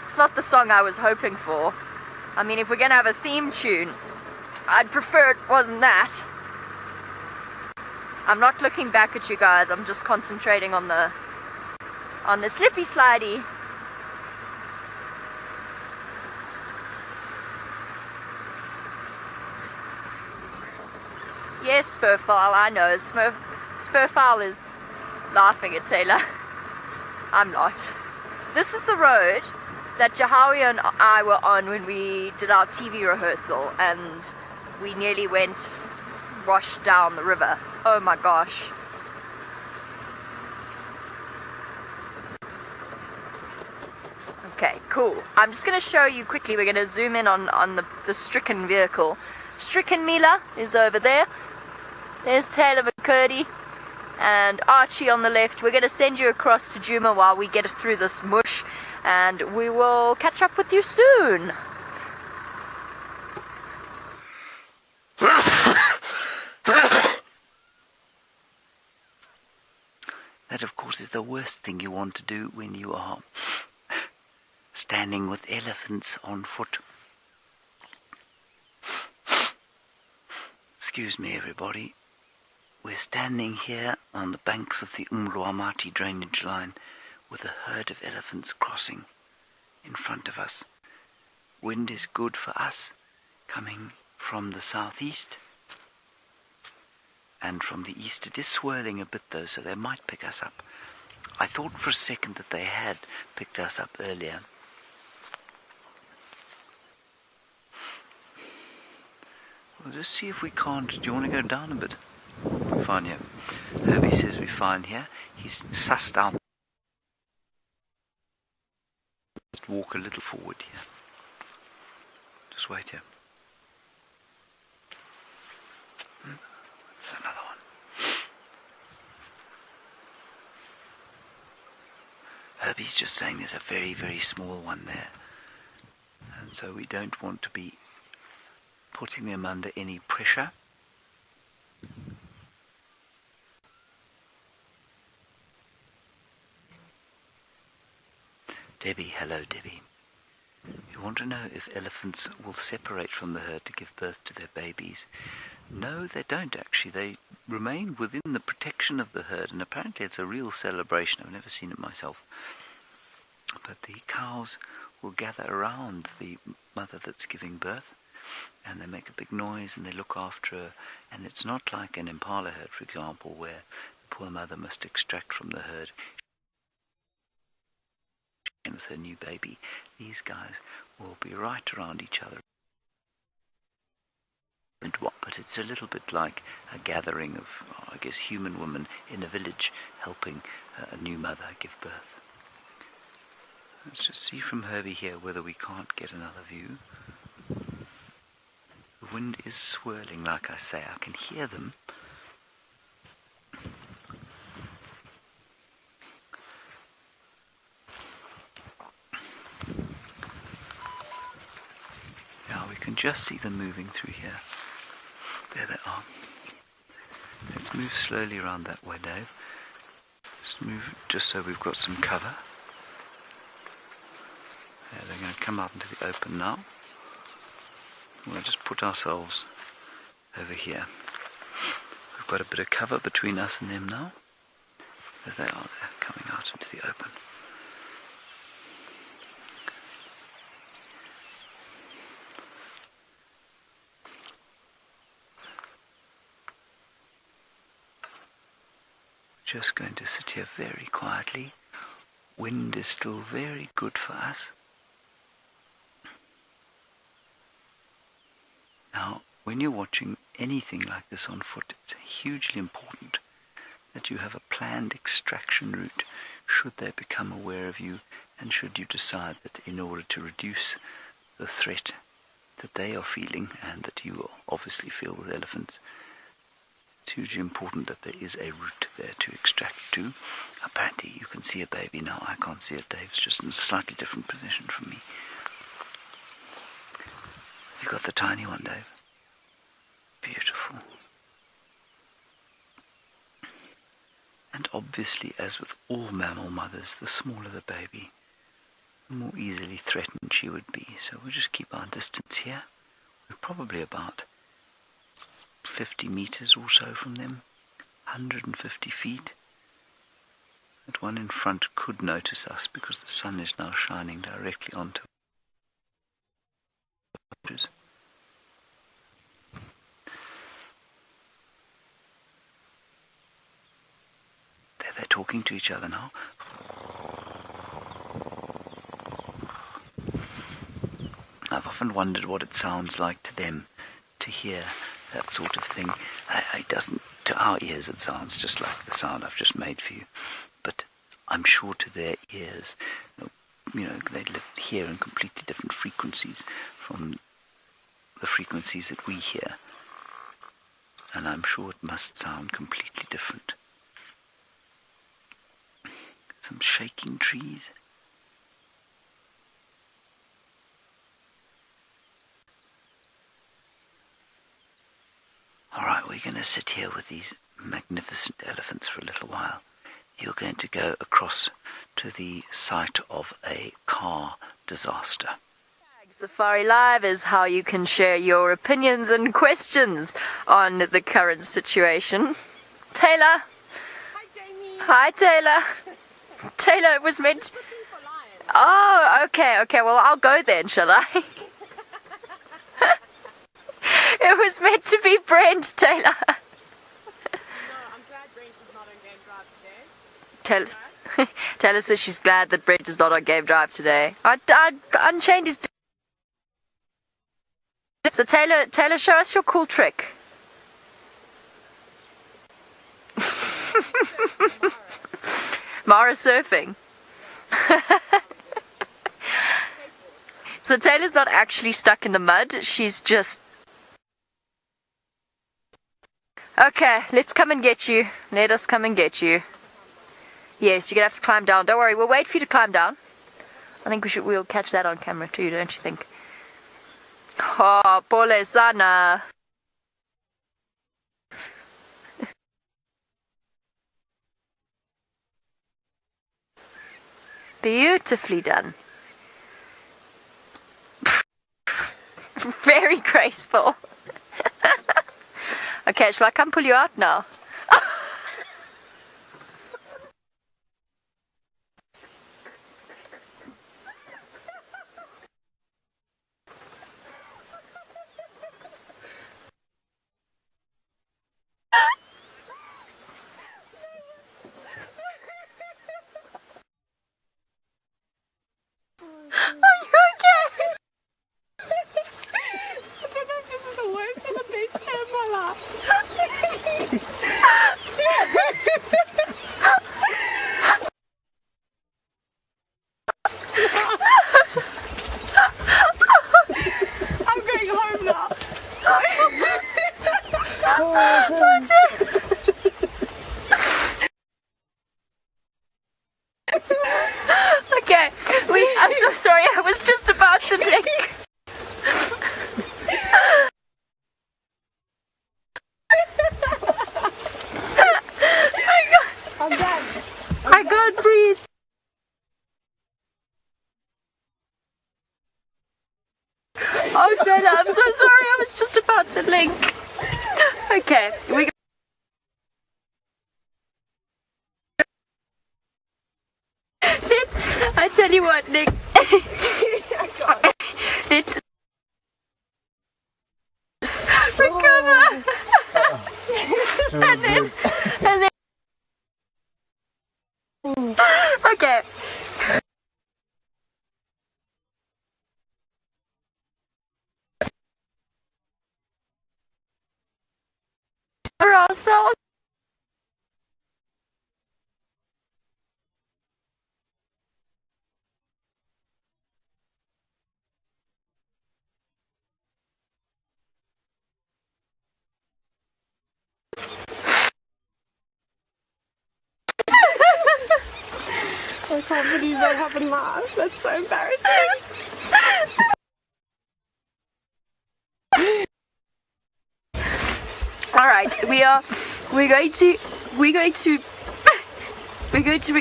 It's not the song I was hoping for. I mean, if we're gonna have a theme tune, I'd prefer it wasn't that. I'm not looking back at you guys, I'm just concentrating on the slippy slidey. Yes, Spurfowl, I know. Spurfowl is laughing at Tayla. I'm not. This is the road that Jahawi and I were on when we did our TV rehearsal, and we nearly washed down the river. Oh my gosh. Okay, cool. I'm just going to show you quickly. We're going to zoom in on the stricken vehicle. Stricken Mila is over there. There's Tayla McCurdy and Archie on the left. We're going to send you across to Djuma while we get through this mush, and we will catch up with you soon. That, of course, is the worst thing you want to do when you are standing with elephants on foot. Excuse me, everybody. We're standing here on the banks of the Umluamati drainage line with a herd of elephants crossing in front of us. Wind is good for us, coming from the southeast. And from the east it is swirling a bit though, so they might pick us up. I thought for a second that they had picked us up earlier. We'll just see if we can't. Do you want to go down a bit? Fine here. Herbie says we're fine here. He's sussed out. Just walk a little forward here. Just wait here. There's another one. Herbie's just saying there's a very, very small one there. And so we don't want to be putting them under any pressure. Debbie, hello Debbie. You want to know if elephants will separate from the herd to give birth to their babies? No, they don't actually. They remain within the protection of the herd, and apparently it's a real celebration. I've never seen it myself. But the cows will gather around the mother that's giving birth, and they make a big noise and they look after her. And it's not like an impala herd, for example, where the poor mother must extract from the herd with her new baby. These guys will be right around each other. But it's a little bit like a gathering of, I guess, human women in a village helping a new mother give birth. Let's just see from Herbie here whether we can't get another view. The wind is swirling, like I say. I can hear them. Now we can just see them moving through here. There they are. Let's move slowly around that way, Dave. Just move just so we've got some cover. There, they're going to come out into the open now. We'll just put ourselves over here. We've got a bit of cover between us and them now. There they are, they're coming out into the open. Just going to sit here very quietly. Wind is still very good for us. Now, when you're watching anything like this on foot, it's hugely important that you have a planned extraction route should they become aware of you, and should you decide that in order to reduce the threat that they are feeling and that you obviously feel with elephants, it's hugely important that there is a route there to extract to. Apparently you can see a baby now. I can't see it. Dave's just in a slightly different position from me. You got the tiny one, Dave? Beautiful. And obviously, as with all mammal mothers, the smaller the baby, the more easily threatened she would be. So we'll just keep our distance here. We're probably about 50 meters or so from them, 150 feet. That one in front could notice us because the sun is now shining directly onto us. They're talking to each other now. I've often wondered what it sounds like to them to hear that sort of thing. It doesn't, to our ears it sounds just like the sound I've just made for you, but I'm sure to their ears, you know, they hear in completely different frequencies from the frequencies that we hear, and I'm sure it must sound completely different. Some shaking trees. Alright, we're going to sit here with these magnificent elephants for a little while. You're going to go across to the site of a car disaster. Safari Live is how you can share your opinions and questions on the current situation. Tayla. Hi, Jamie. Hi, Tayla. Tayla, it was meant... Oh, okay. Well, I'll go then, shall I? It was meant to be Brent, Tayla. No, I'm glad Brent is not on game drive today. Tayla says she's glad that Brent is not on game drive today. I unchained his... So Tayla, show us your cool trick. Mara surfing. So Tayla's not actually stuck in the mud, she's just... Okay, let's come and get you. Let us come and get you. Yes, you're gonna have to climb down. Don't worry, we'll wait for you to climb down. I think we'll catch that on camera too, don't you think? Oh, pole sana. Beautifully done. Very graceful. Okay, shall I come pull you out now? Are you okay? I don't know if this is the worst or the best day of my life. I'm going home now. Okay, I'm so sorry, I was just about to blink. I'm done. I can't breathe. Oh, Tayla, I'm so sorry, I was just about to blink. Okay, I tell you what, next. Recover. and then. Okay. For ourselves. I can't believe that happened live. That's so embarrassing. All right, we're going to,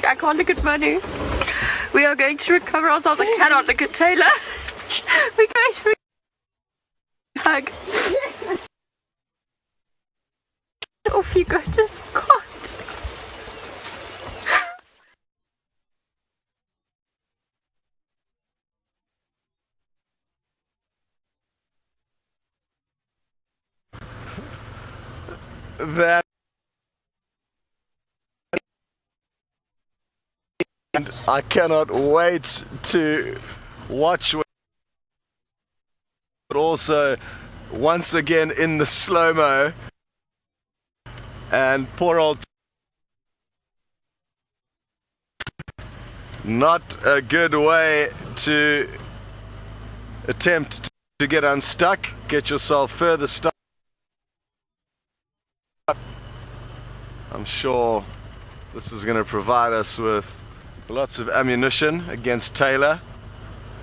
I can't look at Manu. We are going to recover ourselves. I cannot look at Tayla. We're going to hug. Off you go to Scott. That and I cannot wait to watch, but also once again in the slow-mo, and poor old, not a good way to attempt to get unstuck, get yourself further stuck. I'm sure this is going to provide us with lots of ammunition against Tayla,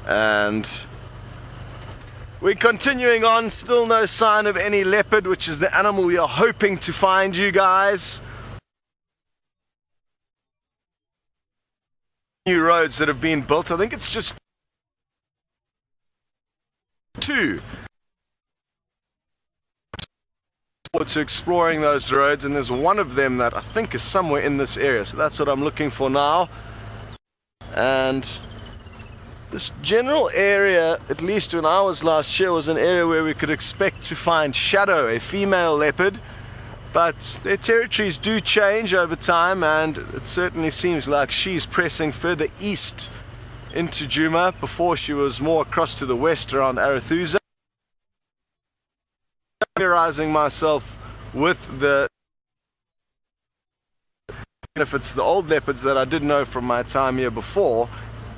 and we're continuing on. Still no sign of any leopard, which is the animal we are hoping to find, you guys. New roads that have been built. I think it's just 2 to exploring those roads, and there's one of them that I think is somewhere in this area, so that's what I'm looking for now. And this general area, at least when I was last here, was an area where we could expect to find Shadow, a female leopard, but their territories do change over time, and it certainly seems like she's pressing further east into Djuma. Before, she was more across to the west around Arathusa. Familiarizing myself with if it's the old leopards that I did know from my time here before,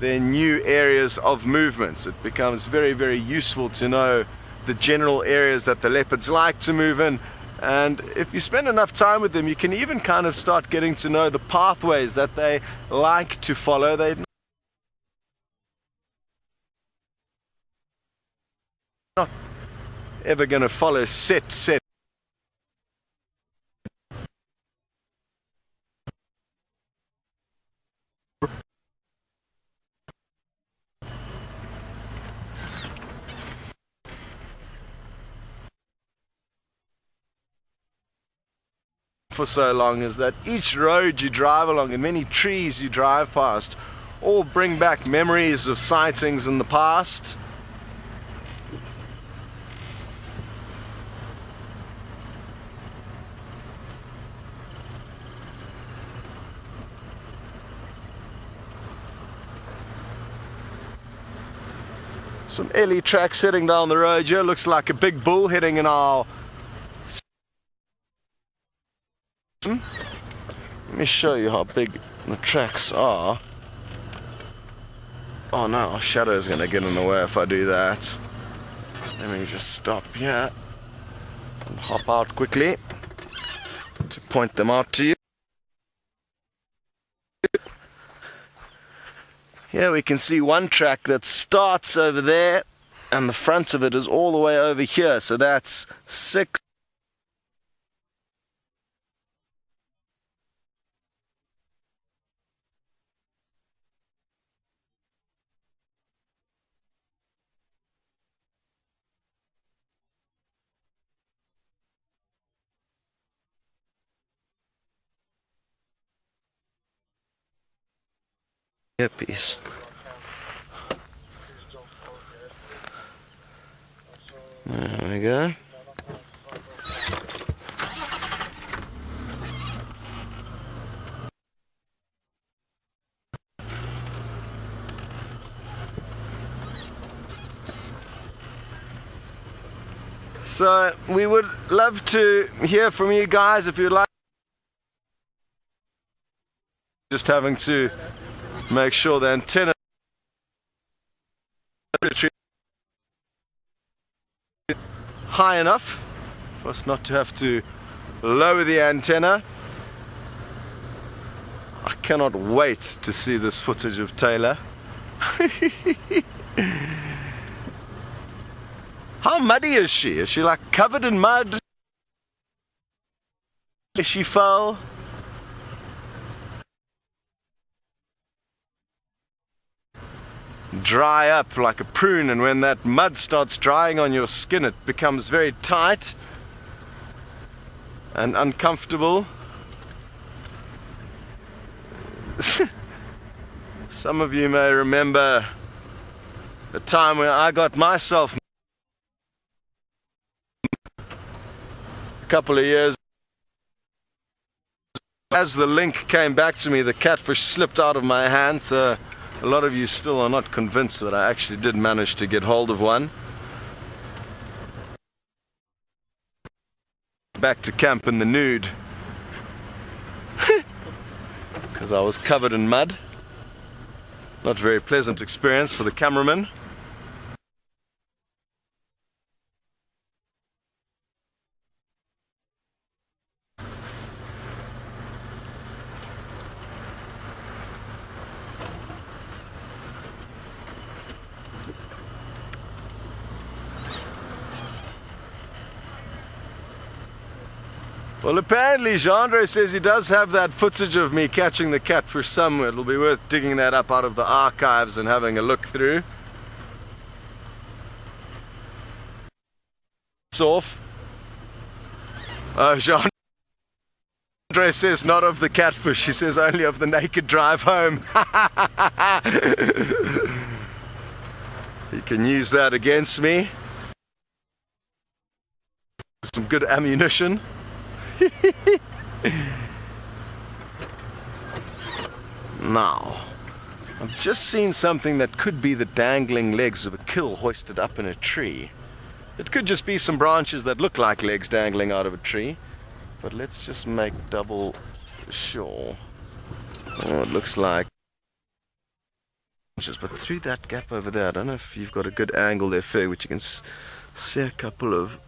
they're new areas of movements. It becomes very, very useful to know the general areas that the leopards like to move in, and if you spend enough time with them, you can even kind of start getting to know the pathways that they like to follow. They're not ever going to follow set for so long, is that each road you drive along and many trees you drive past all bring back memories of sightings in the past. Some Ellie tracks heading down the road here. Looks like a big bull heading in our... Let me show you how big the tracks are. Oh no, our shadow's gonna get in the way if I do that. Let me just stop here and hop out quickly to point them out to you. Here we can see one track that starts over there and the front of it is all the way over here, so that's 6. Piece. There we go. So we would love to hear from you guys if you'd like. Just having to make sure the antenna high enough for us not to have to lower the antenna. I cannot wait to see this footage of Tayla. How muddy is she? Is she like covered in mud? Is she foul? Dry up like a prune, and when that mud starts drying on your skin, it becomes very tight and uncomfortable. Some of you may remember the time when I got myself a couple of years. As the link came back to me, the catfish slipped out of my hand, so a lot of you still are not convinced that I actually did manage to get hold of one. Back to camp in the nude. Because I was covered in mud. Not a very pleasant experience for the cameraman. Well, apparently Jeandre says he does have that footage of me catching the catfish somewhere. It'll be worth digging that up out of the archives and having a look through. It's off. Jean Andre says not of the catfish, she says only of the naked drive home. You can use that against me. Some good ammunition. Now, I've just seen something that could be the dangling legs of a kill hoisted up in a tree. It could just be some branches that look like legs dangling out of a tree. But let's just make double sure. Oh, it looks like branches, but through that gap over there, I don't know if you've got a good angle there, Ferg, which you can see a couple of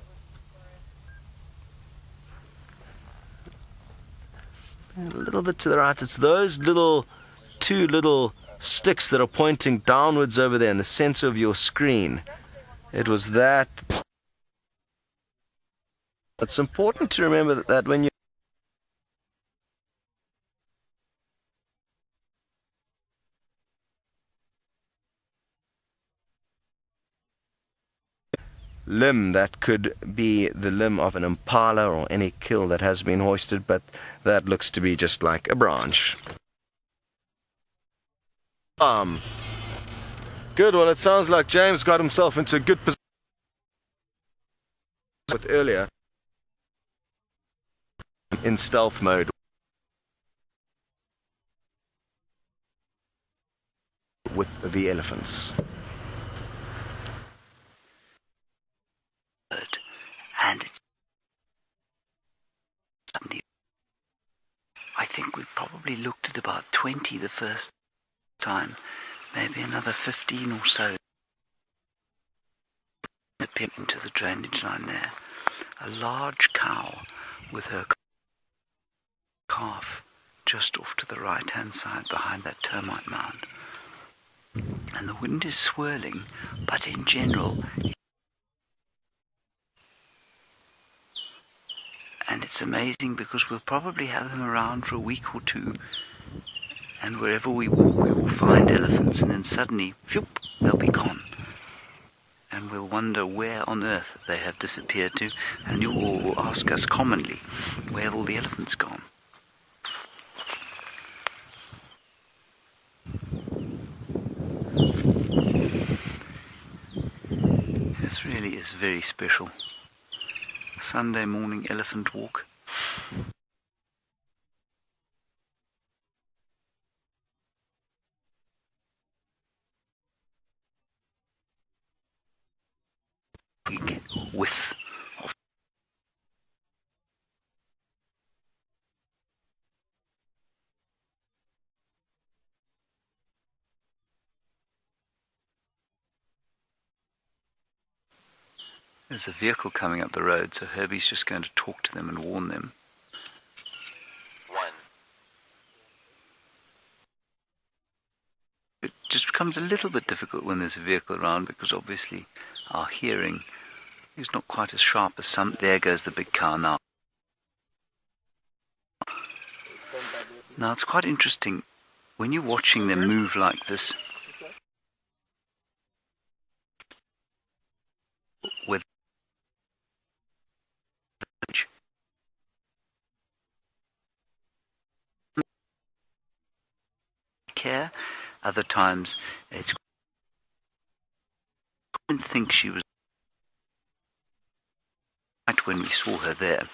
a little bit to the right. It's those two little sticks that are pointing downwards over there in the center of your screen. It was that. It's important to remember that when you limb, that could be the limb of an impala or any kill that has been hoisted, but that looks to be just like a branch. Good. Well, it sounds like James got himself into a good position with earlier in stealth mode with the elephants. And it's somebody. I think we probably looked at about 20 the first time, maybe another 15 or so. The pin into the drainage line there. A large cow with her calf just off to the right hand side behind that termite mound. And the wind is swirling, but in general, and it's amazing because we'll probably have them around for a week or two, and wherever we walk we will find elephants, and then suddenly, phew, they'll be gone. And we'll wonder where on earth they have disappeared to, and you all will ask us commonly, where have all the elephants gone? This really is very special. Sunday morning elephant walk. Big whiff of there's a vehicle coming up the road, so Herbie's just going to talk to them and warn them. It just becomes a little bit difficult when there's a vehicle around because obviously our hearing is not quite as sharp as some. There goes the big car now. Now it's quite interesting when you're watching them move like this. With care, other times it's. I didn't think she was right when we saw her there.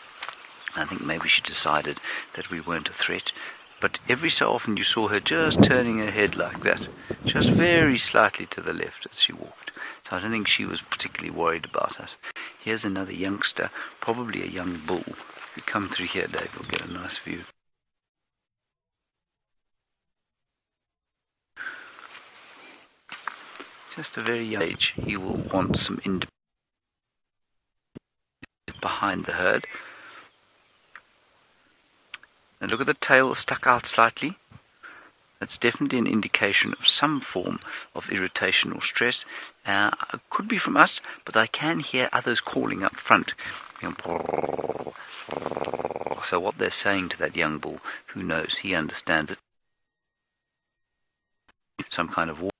I think maybe she decided that we weren't a threat, but every so often you saw her just turning her head like that, just very slightly to the left as she walked. So I don't think she was particularly worried about us. Here's another youngster, probably a young bull. If you come through here, Dave, we'll get a nice view. Just a very young age. He will want some independence behind the herd. And look at the tail stuck out slightly. That's definitely an indication of some form of irritation or stress. It could be from us, but I can hear others calling up front. So what they're saying to that young bull, who knows, he understands it. Some kind of war.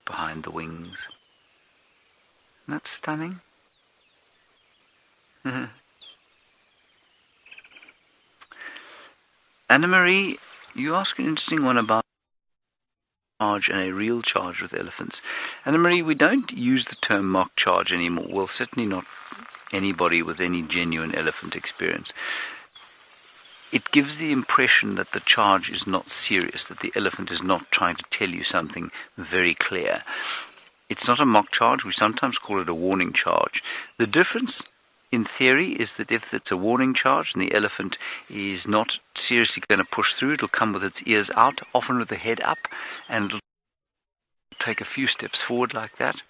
behind the wings. Isn't that stunning? Anna-Marie, you ask an interesting one about charge and a real charge with elephants. Anna-Marie, we don't use the term mock charge anymore. Well, certainly not anybody with any genuine elephant experience. It gives the impression that the charge is not serious, that the elephant is not trying to tell you something very clear. It's not a mock charge. We sometimes call it a warning charge. The difference, in theory, is that if it's a warning charge and the elephant is not seriously going to push through, it'll come with its ears out, often with the head up, and it'll take a few steps forward like that.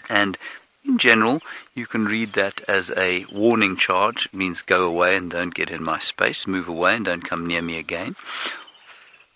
And in general, you can read that as a warning charge. It means go away and don't get in my space, move away and don't come near me again.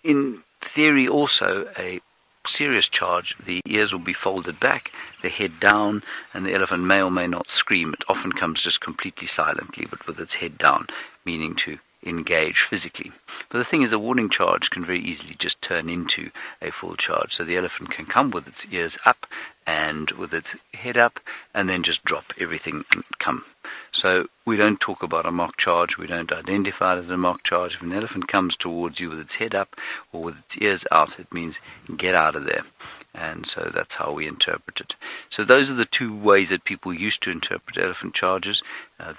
In theory also, a serious charge, the ears will be folded back, the head down, and the elephant may or may not scream. It often comes just completely silently, but with its head down, meaning to engage physically. But the thing is, a warning charge can very easily just turn into a full charge. So the elephant can come with its ears up and with its head up, and then just drop everything and come. So we don't talk about a mock charge. We don't identify it as a mock charge. If an elephant comes towards you with its head up or with its ears out, it means get out of there. And so that's how we interpret it. So those are the two ways that people used to interpret elephant charges.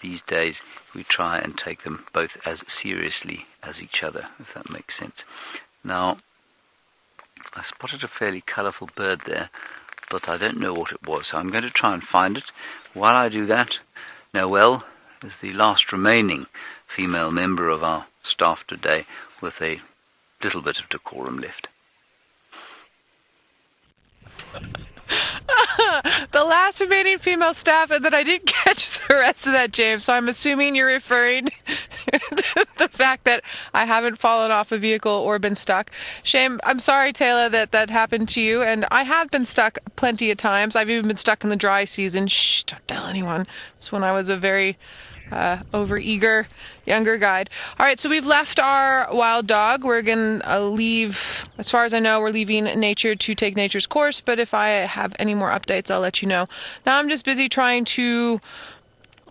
These days we try and take them both as seriously as each other, if that makes sense. Now, I spotted a fairly colourful bird there, but I don't know what it was, so I'm going to try and find it. While I do that, Noelle is the last remaining female member of our staff today with a little bit of decorum left. The last remaining female staff, and then I didn't catch the rest of that, James, so I'm assuming you're referring to the fact that I haven't fallen off a vehicle or been stuck. Shame. I'm sorry, Tayla, that happened to you, and I have been stuck plenty of times. I've even been stuck in the dry season. Shh, don't tell anyone. It's when I was a very over-eager younger guide. All right, so we've left our wild dog. We're going to leave, as far as I know, we're leaving nature to take nature's course, but if I have any more updates, I'll let you know. Now I'm just busy trying to,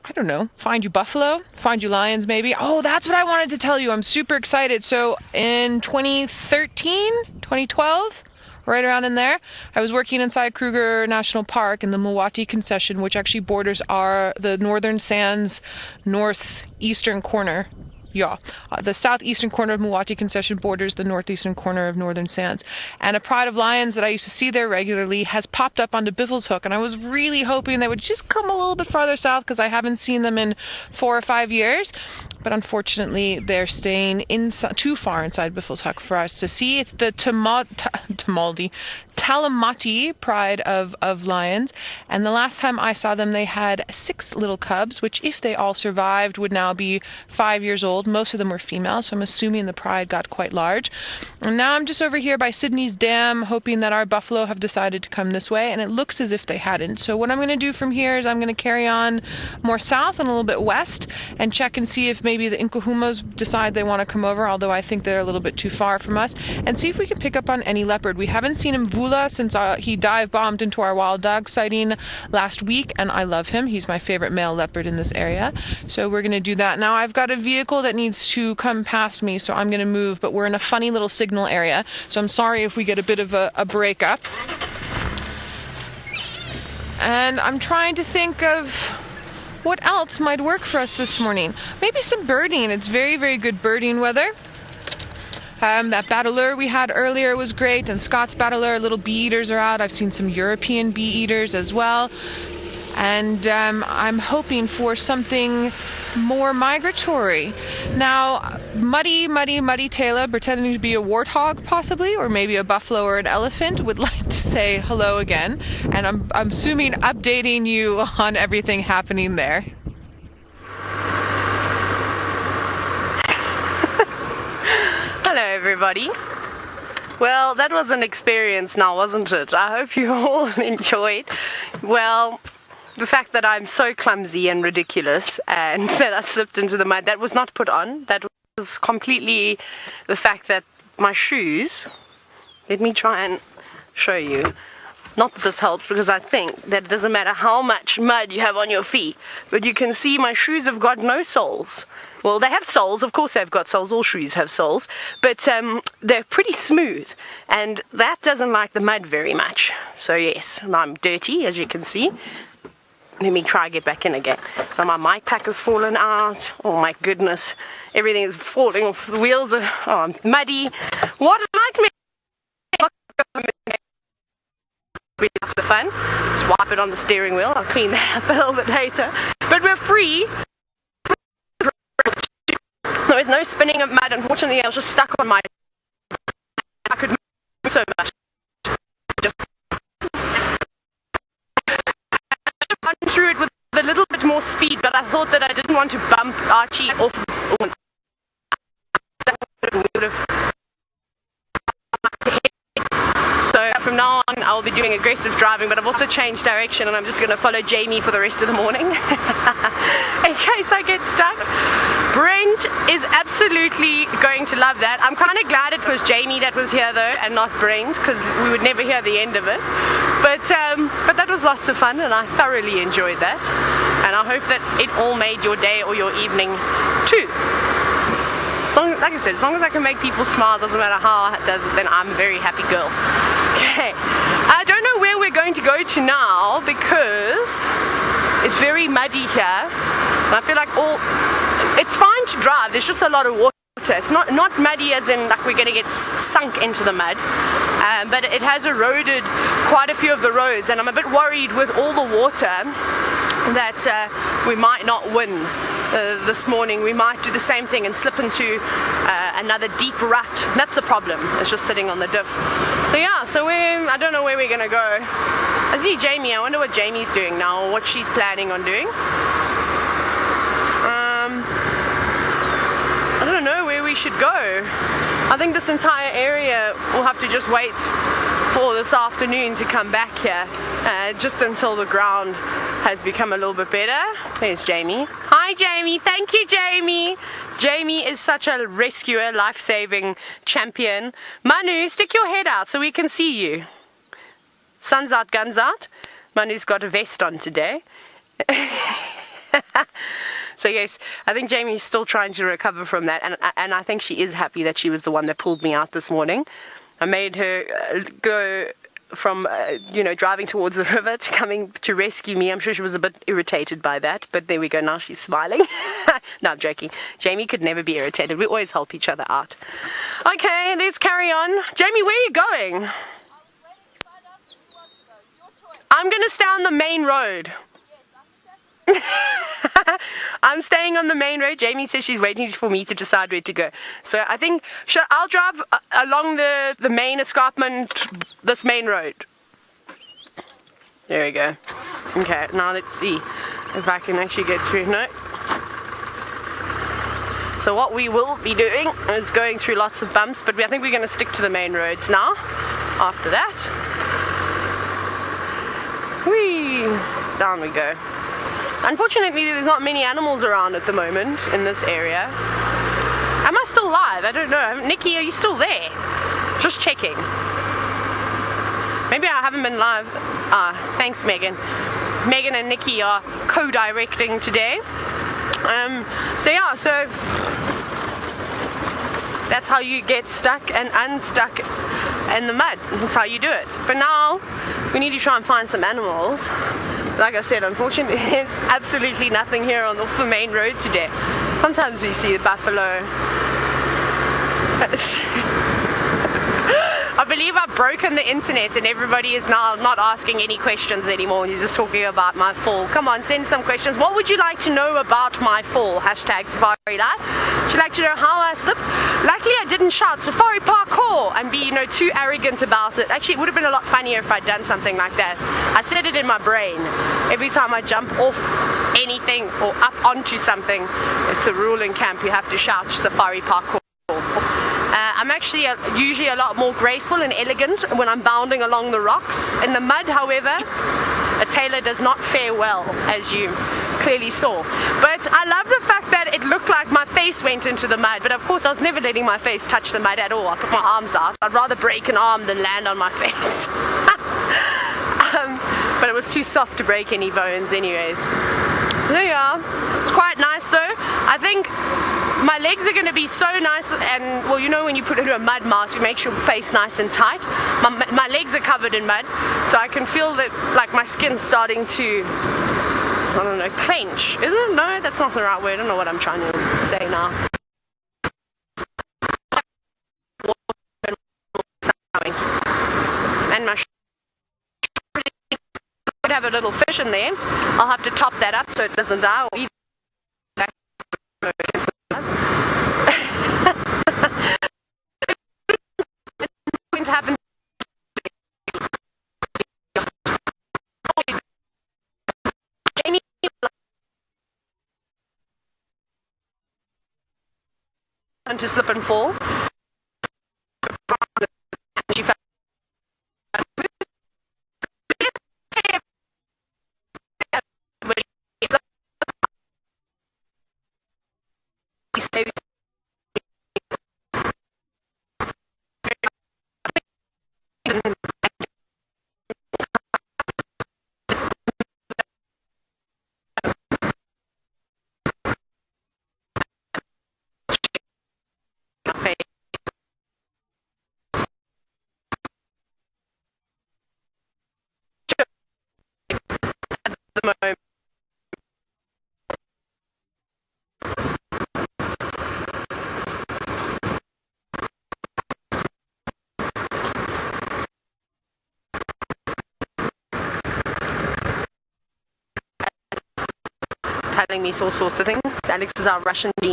I don't know, find you buffalo, find you lions maybe. Oh, that's what I wanted to tell you. I'm super excited. So in 2012, right around in there, I was working inside Kruger National Park in the Mwati concession, which actually borders the Northern Sands northeastern corner. The southeastern corner of Mwati concession borders the northeastern corner of Northern Sands. And a pride of lions that I used to see there regularly has popped up onto Biffleshoek, and I was really hoping they would just come a little bit farther south because I haven't seen them in 4 or 5 years. But unfortunately, they're staying too far inside Biffleshoek for us to see. It's the Talamati pride of lions, and the last time I saw them, they had 6 little cubs, which, if they all survived, would now be 5 years old. Most of them were female, so I'm assuming the pride got quite large. And now I'm just over here by Sydney's Dam, hoping that our buffalo have decided to come this way, and it looks as if they hadn't. So what I'm going to do from here is I'm going to carry on more south and a little bit west and check and see if maybe the Inkahumas decide they want to come over, although I think they're a little bit too far from us, and see if we can pick up on any leopard. We haven't seen him since he dive bombed into our wild dog sighting last week, and I love him. He's my favorite male leopard in this area, so we're going to do that. Now I've got a vehicle that needs to come past me, so I'm going to move, but we're in a funny little signal area, so I'm sorry if we get a bit of a breakup. And I'm trying to think of what else might work for us this morning. Maybe some birding. It's very, very good birding weather. That battleur we had earlier was great, and Scott's battleur, little bee eaters are out. I've seen some European bee eaters as well. And I'm hoping for something more migratory. Now, Muddy Tayla, pretending to be a warthog possibly, or maybe a buffalo or an elephant, would like to say hello again. And I'm assuming updating you on everything happening there. Hello everybody. Well, that was an experience now, wasn't it? I hope you all enjoyed. Well, the fact that I'm so clumsy and ridiculous and that I slipped into the mud, that was not put on. That was completely the fact that my shoes, let me try and show you. Not that this helps, because I think that it doesn't matter how much mud you have on your feet, but you can see my shoes have got no soles. Well, they have soles, of course they've got soles, all shoes have soles, but they're pretty smooth, and that doesn't like the mud very much. So yes, I'm dirty, as you can see. Let me try to get back in again. Now my mic pack has fallen out. Oh my goodness, everything is falling off. The wheels are I'm muddy. What a nightmare! It's the fun. Just wipe it on the steering wheel. I'll clean that up a little bit later. But we're free. There was no spinning of mud. Unfortunately, I was just stuck on my. I could move so much. Just run through it with a little bit more speed, but I thought that I didn't want to bump Archie off. So from now on, I'll be doing aggressive driving, but I've also changed direction, and I'm just going to follow Jamie for the rest of the morning in case I get stuck. Brent is absolutely going to love that. I'm kind of glad it was Jamie that was here though, and not Brent, because we would never hear the end of it. But that was lots of fun, and I thoroughly enjoyed that. And I hope that it all made your day or your evening too. Like I said, as long as I can make people smile, doesn't matter how it does it, then I'm a very happy girl. Okay, I don't know where we're going to go to now, because it's very muddy here, and I feel like it's fine to drive, there's just a lot of water. It's not muddy as in like we're going to get sunk into the mud, but it has eroded quite a few of the roads, and I'm a bit worried with all the water that we might not win this morning. We might do the same thing and slip into another deep rut. That's the problem, it's just sitting on the diff. So yeah, I don't know where we're going to go. I see Jamie. I wonder what Jamie's doing now, or what she's planning on doing. I don't know where we should go. I think this entire area will have to just wait for this afternoon to come back here, just until the ground has become a little bit better. There's Jamie. Hi Jamie, thank you Jamie. Jamie is such a rescuer, life-saving champion. Manu, stick your head out so we can see you. Sun's out, guns out. Manu's got a vest on today. So yes, I think Jamie's still trying to recover from that, and I think she is happy that she was the one that pulled me out this morning. I made her go from driving towards the river to coming to rescue me. I'm sure she was a bit irritated by that, but there we go, now she's smiling. No, I'm joking. Jamie could never be irritated. We always help each other out. Okay, let's carry on. Jamie, where are you going? I'm going to stay on the main road. I'm staying on the main road. Jamie says she's waiting for me to decide where to go. So I think I'll drive along the main escarpment, this main road. There we go. Okay, now let's see if I can actually get through. No. So what we will be doing is going through lots of bumps, but I think we're going to stick to the main roads now. After that, whee, down we go. Unfortunately, there's not many animals around at the moment in this area. Am I still live? I don't know. Nikki, are you still there? Just checking. Maybe I haven't been live. Thanks, Megan. Megan and Nikki are co-directing today. So that's how you get stuck and unstuck in the mud. That's how you do it. But now we need to try and find some animals. Like I said, unfortunately, there's absolutely nothing here on the main road today. Sometimes we see the buffalo. I believe I've broken the internet and everybody is now not asking any questions anymore. You're just talking about my fall. Come on, send some questions. What would you like to know about my fall? Hashtag Safari Life. Would you like to know how I slipped? Luckily I didn't shout Safari Parkour and be, too arrogant about it. Actually, it would have been a lot funnier if I'd done something like that. I said it in my brain. Every time I jump off anything or up onto something, it's a rule in camp. You have to shout Safari Parkour. I'm actually usually a lot more graceful and elegant when I'm bounding along the rocks. In the mud, however, a Tayla does not fare well, as you clearly saw. But I love the fact that it looked like my face went into the mud, but of course I was never letting my face touch the mud at all. I put my arms out. I'd rather break an arm than land on my face. was too soft to break any bones anyways. There you are. It's quite nice though. I think my legs are going to be so nice, and well, you know when you put it in a mud mask, it makes your face nice and tight. My legs are covered in mud, so I can feel that like my skin's starting to, I don't know, clench. Is it? No, that's not the right word. I don't know what I'm trying to say now. And my could have a little fish in there. I'll have to top that up so it doesn't die or eat. Going to happen. To slip and fall. Telling me all sorts of things. Alex is our Russian gene.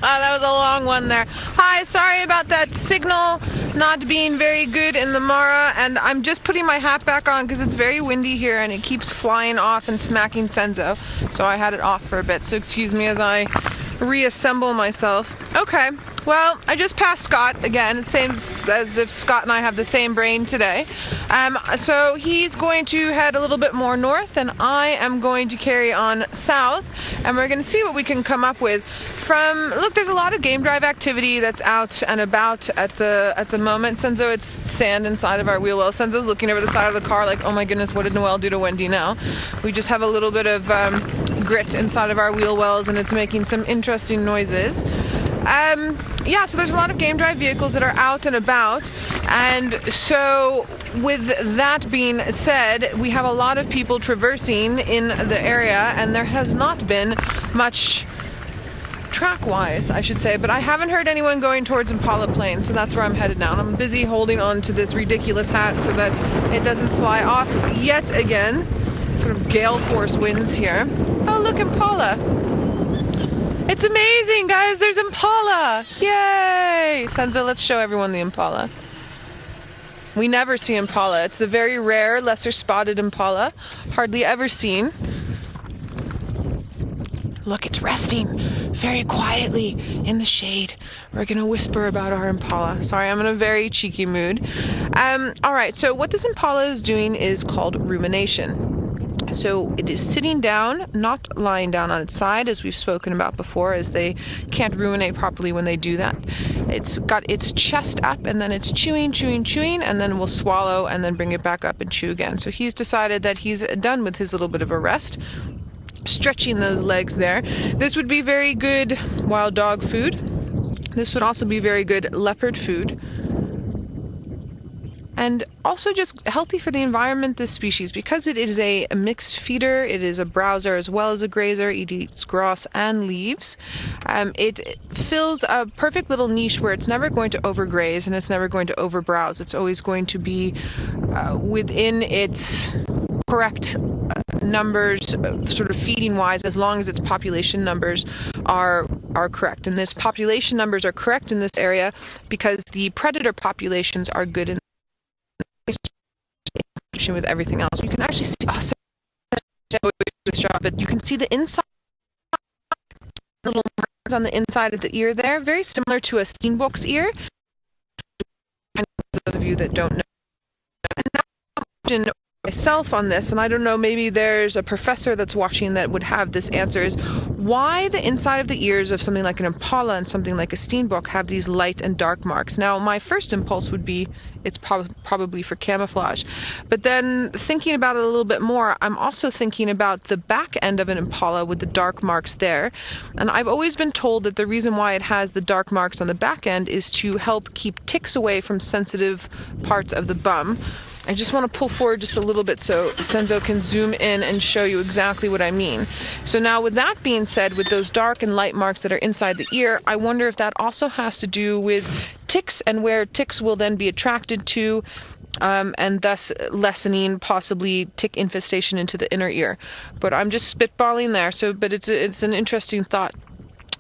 That was a long one there. Hi, sorry about that signal not being very good in the Mara, and I'm just putting my hat back on because it's very windy here and it keeps flying off and smacking Senzo, so I had it off for a bit, so excuse me as I reassemble myself. Okay, well, I just passed Scott again. It seems as if Scott and I have the same brain today. So he's going to head a little bit more north and I am going to carry on south, and we're going to see what we can come up with. Look, there's a lot of game drive activity that's out and about at the moment. Senzo, it's sand inside of our wheel well. Senzo's looking over the side of the car like, oh my goodness, what did Noelle do to Wendy now? We just have a little bit of grit inside of our wheel wells and it's making some interesting noises. Yeah, so there's a lot of game drive vehicles that are out and about, and so with that being said, we have a lot of people traversing in the area, and there has not been much track-wise, I should say, but I haven't heard anyone going towards Impala Plains, so that's where I'm headed now. And I'm busy holding on to this ridiculous hat so that it doesn't fly off yet again. Sort of gale force winds here. Oh, look, Impala. It's amazing, guys. There's Impala. Yay! Senzo, let's show everyone the Impala. We never see Impala. It's the very rare, lesser spotted Impala. Hardly ever seen. Look, it's resting very quietly in the shade. We're gonna whisper about our Impala. Sorry, I'm in a very cheeky mood. Alright, so what this Impala is doing is called rumination. So it is sitting down, not lying down on its side, as we've spoken about before, as they can't ruminate properly when they do that. It's got its chest up, and then it's chewing, and then will swallow, and then bring it back up and chew again. So he's decided that he's done with his little bit of a rest, stretching those legs there. This would be very good wild dog food. This would also be very good leopard food. And also just healthy for the environment, this species, because it is a mixed feeder. It is a browser as well as a grazer. It eats grass and leaves. It fills a perfect little niche where it's never going to overgraze and it's never going to overbrowse. It's always going to be within its correct numbers, sort of feeding wise, as long as its population numbers are correct. And this population numbers are correct in this area because the predator populations are good in with everything else. You can actually see but you can see the inside little marks on the inside of the ear there, very similar to a steenbok's ear. And for those of you that don't know, and now myself on this, and I don't know, maybe there's a professor that's watching that would have this answer, is why the inside of the ears of something like an impala and something like a steenbok have these light and dark marks. Now, my first impulse would be it's probably for camouflage. But then thinking about it a little bit more, I'm also thinking about the back end of an impala with the dark marks there. And I've always been told that the reason why it has the dark marks on the back end is to help keep ticks away from sensitive parts of the bum. I just want to pull forward just a little bit so Senzo can zoom in and show you exactly what I mean. So now with that being said, with those dark and light marks that are inside the ear, I wonder if that also has to do with ticks and where ticks will then be attracted to, and thus lessening possibly tick infestation into the inner ear. But I'm just spitballing there, but it's an interesting thought.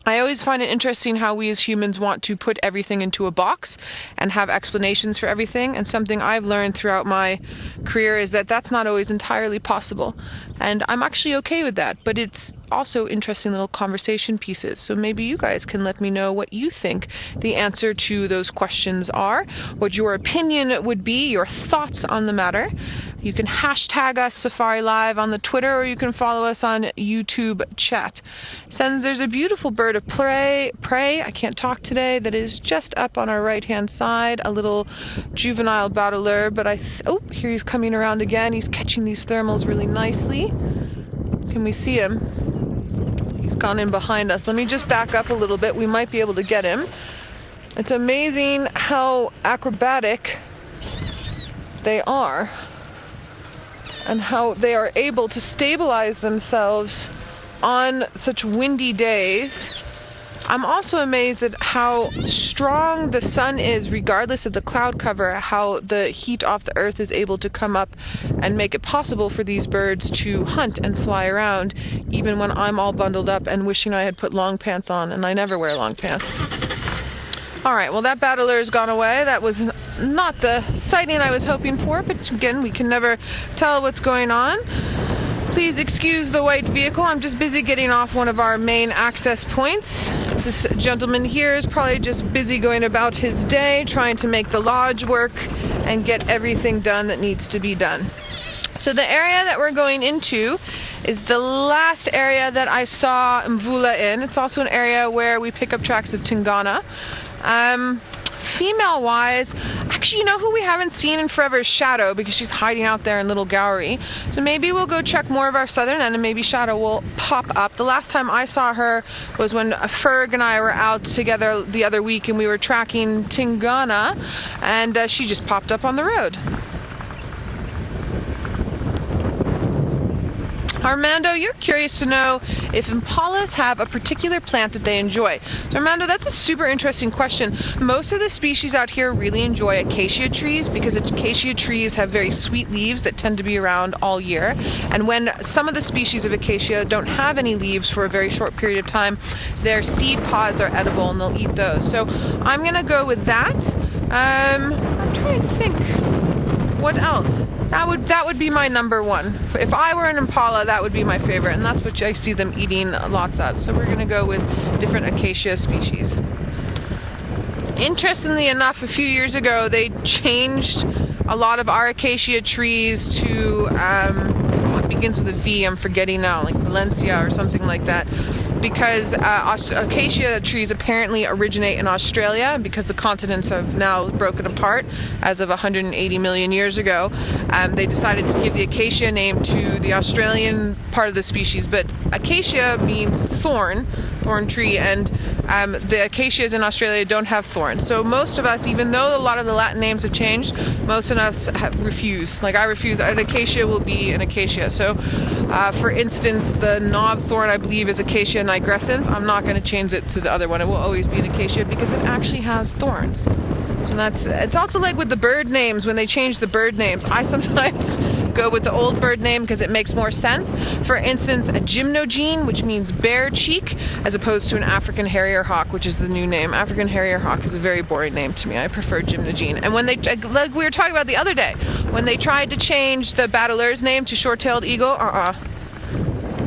I always find it interesting how we as humans want to put everything into a box and have explanations for everything, and something I've learned throughout my career is that that's not always entirely possible, and I'm actually okay with that. But it's also interesting little conversation pieces, so maybe you guys can let me know what you think the answer to those questions are, what your opinion would be, your thoughts on the matter. You can hashtag us Safari Live on the Twitter, or you can follow us on YouTube chat. Since there's a beautiful bird of prey, I can't talk today, that is just up on our right hand side, a little juvenile battler, but oh, here he's coming around again. He's catching these thermals really nicely. Can we see him? He's gone in behind us. Let me just back up a little bit. We might be able to get him. It's amazing how acrobatic they are and how they are able to stabilize themselves on such windy days. I'm also amazed at how strong the sun is regardless of the cloud cover, how the heat off the earth is able to come up and make it possible for these birds to hunt and fly around, even when I'm all bundled up and wishing I had put long pants on, and I never wear long pants. Alright, well, that battler has gone away. That was not the sighting I was hoping for, but again, we can never tell what's going on. Please excuse the white vehicle. I'm just busy getting off one of our main access points. This gentleman here is probably just busy going about his day, trying to make the lodge work and get everything done that needs to be done. So the area that we're going into is the last area that I saw Mvula in. It's also an area where we pick up tracks of Tingana. Female-wise, actually, you know who we haven't seen in forever is Shadow, because she's hiding out there in Little Gowrie. So maybe we'll go check more of our southern end and maybe Shadow will pop up. The last time I saw her was when Ferg and I were out together the other week and we were tracking Tingana, and she just popped up on the road. Armando, you're curious to know if impalas have a particular plant that they enjoy. So Armando, that's a super interesting question. Most of the species out here really enjoy acacia trees because acacia trees have very sweet leaves that tend to be around all year. And when some of the species of acacia don't have any leaves for a very short period of time, their seed pods are edible and they'll eat those. So I'm going to go with that. I'm trying to think. What else? That would be my number one. If I were an impala, that would be my favorite, and that's what I see them eating lots of. So we're going to go with different acacia species. Interestingly enough, a few years ago, they changed a lot of our acacia trees to, it begins with a V, I'm forgetting now, like Valencia or something like that. Because acacia trees apparently originate in Australia, because the continents have now broken apart as of 180 million years ago. They decided to give the acacia name to the Australian part of the species, but acacia means thorn tree, and the acacias in Australia don't have thorns. So most of us, even though a lot of the Latin names have changed, most of us refuse. Like I refuse, an acacia will be an acacia. So for instance, the knob thorn I believe is Acacia nigrescens. I'm not going to change it to the other one. It will always be an acacia because it actually has thorns. So it's also like with the bird names, when they change the bird names, I sometimes go with the old bird name because it makes more sense. For instance, a gymnogene, which means bear cheek, as opposed to an African harrier hawk, which is the new name. African harrier hawk is a very boring name to me. I prefer gymnogene. And when like we were talking about the other day, when they tried to change the battler's name to short-tailed eagle,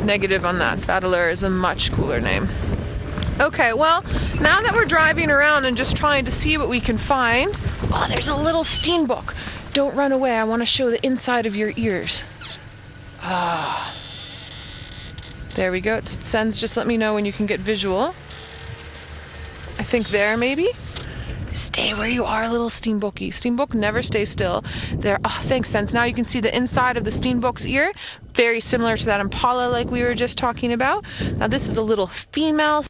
negative on that. Battler is a much cooler name. Okay, well, now that we're driving around and just trying to see what we can find, oh, there's a little steenbok. don't run away. I want to show the inside of your ears. Ah. There we go. It sends, just let me know when you can get visual. I think there, maybe? Stay where you are, little Steenbokkie. Steenbok never stay still. There. Oh, thanks, Sense. Now you can see the inside of the Steenbok's ear. Very similar to that impala like we were just talking about. Now this is a little female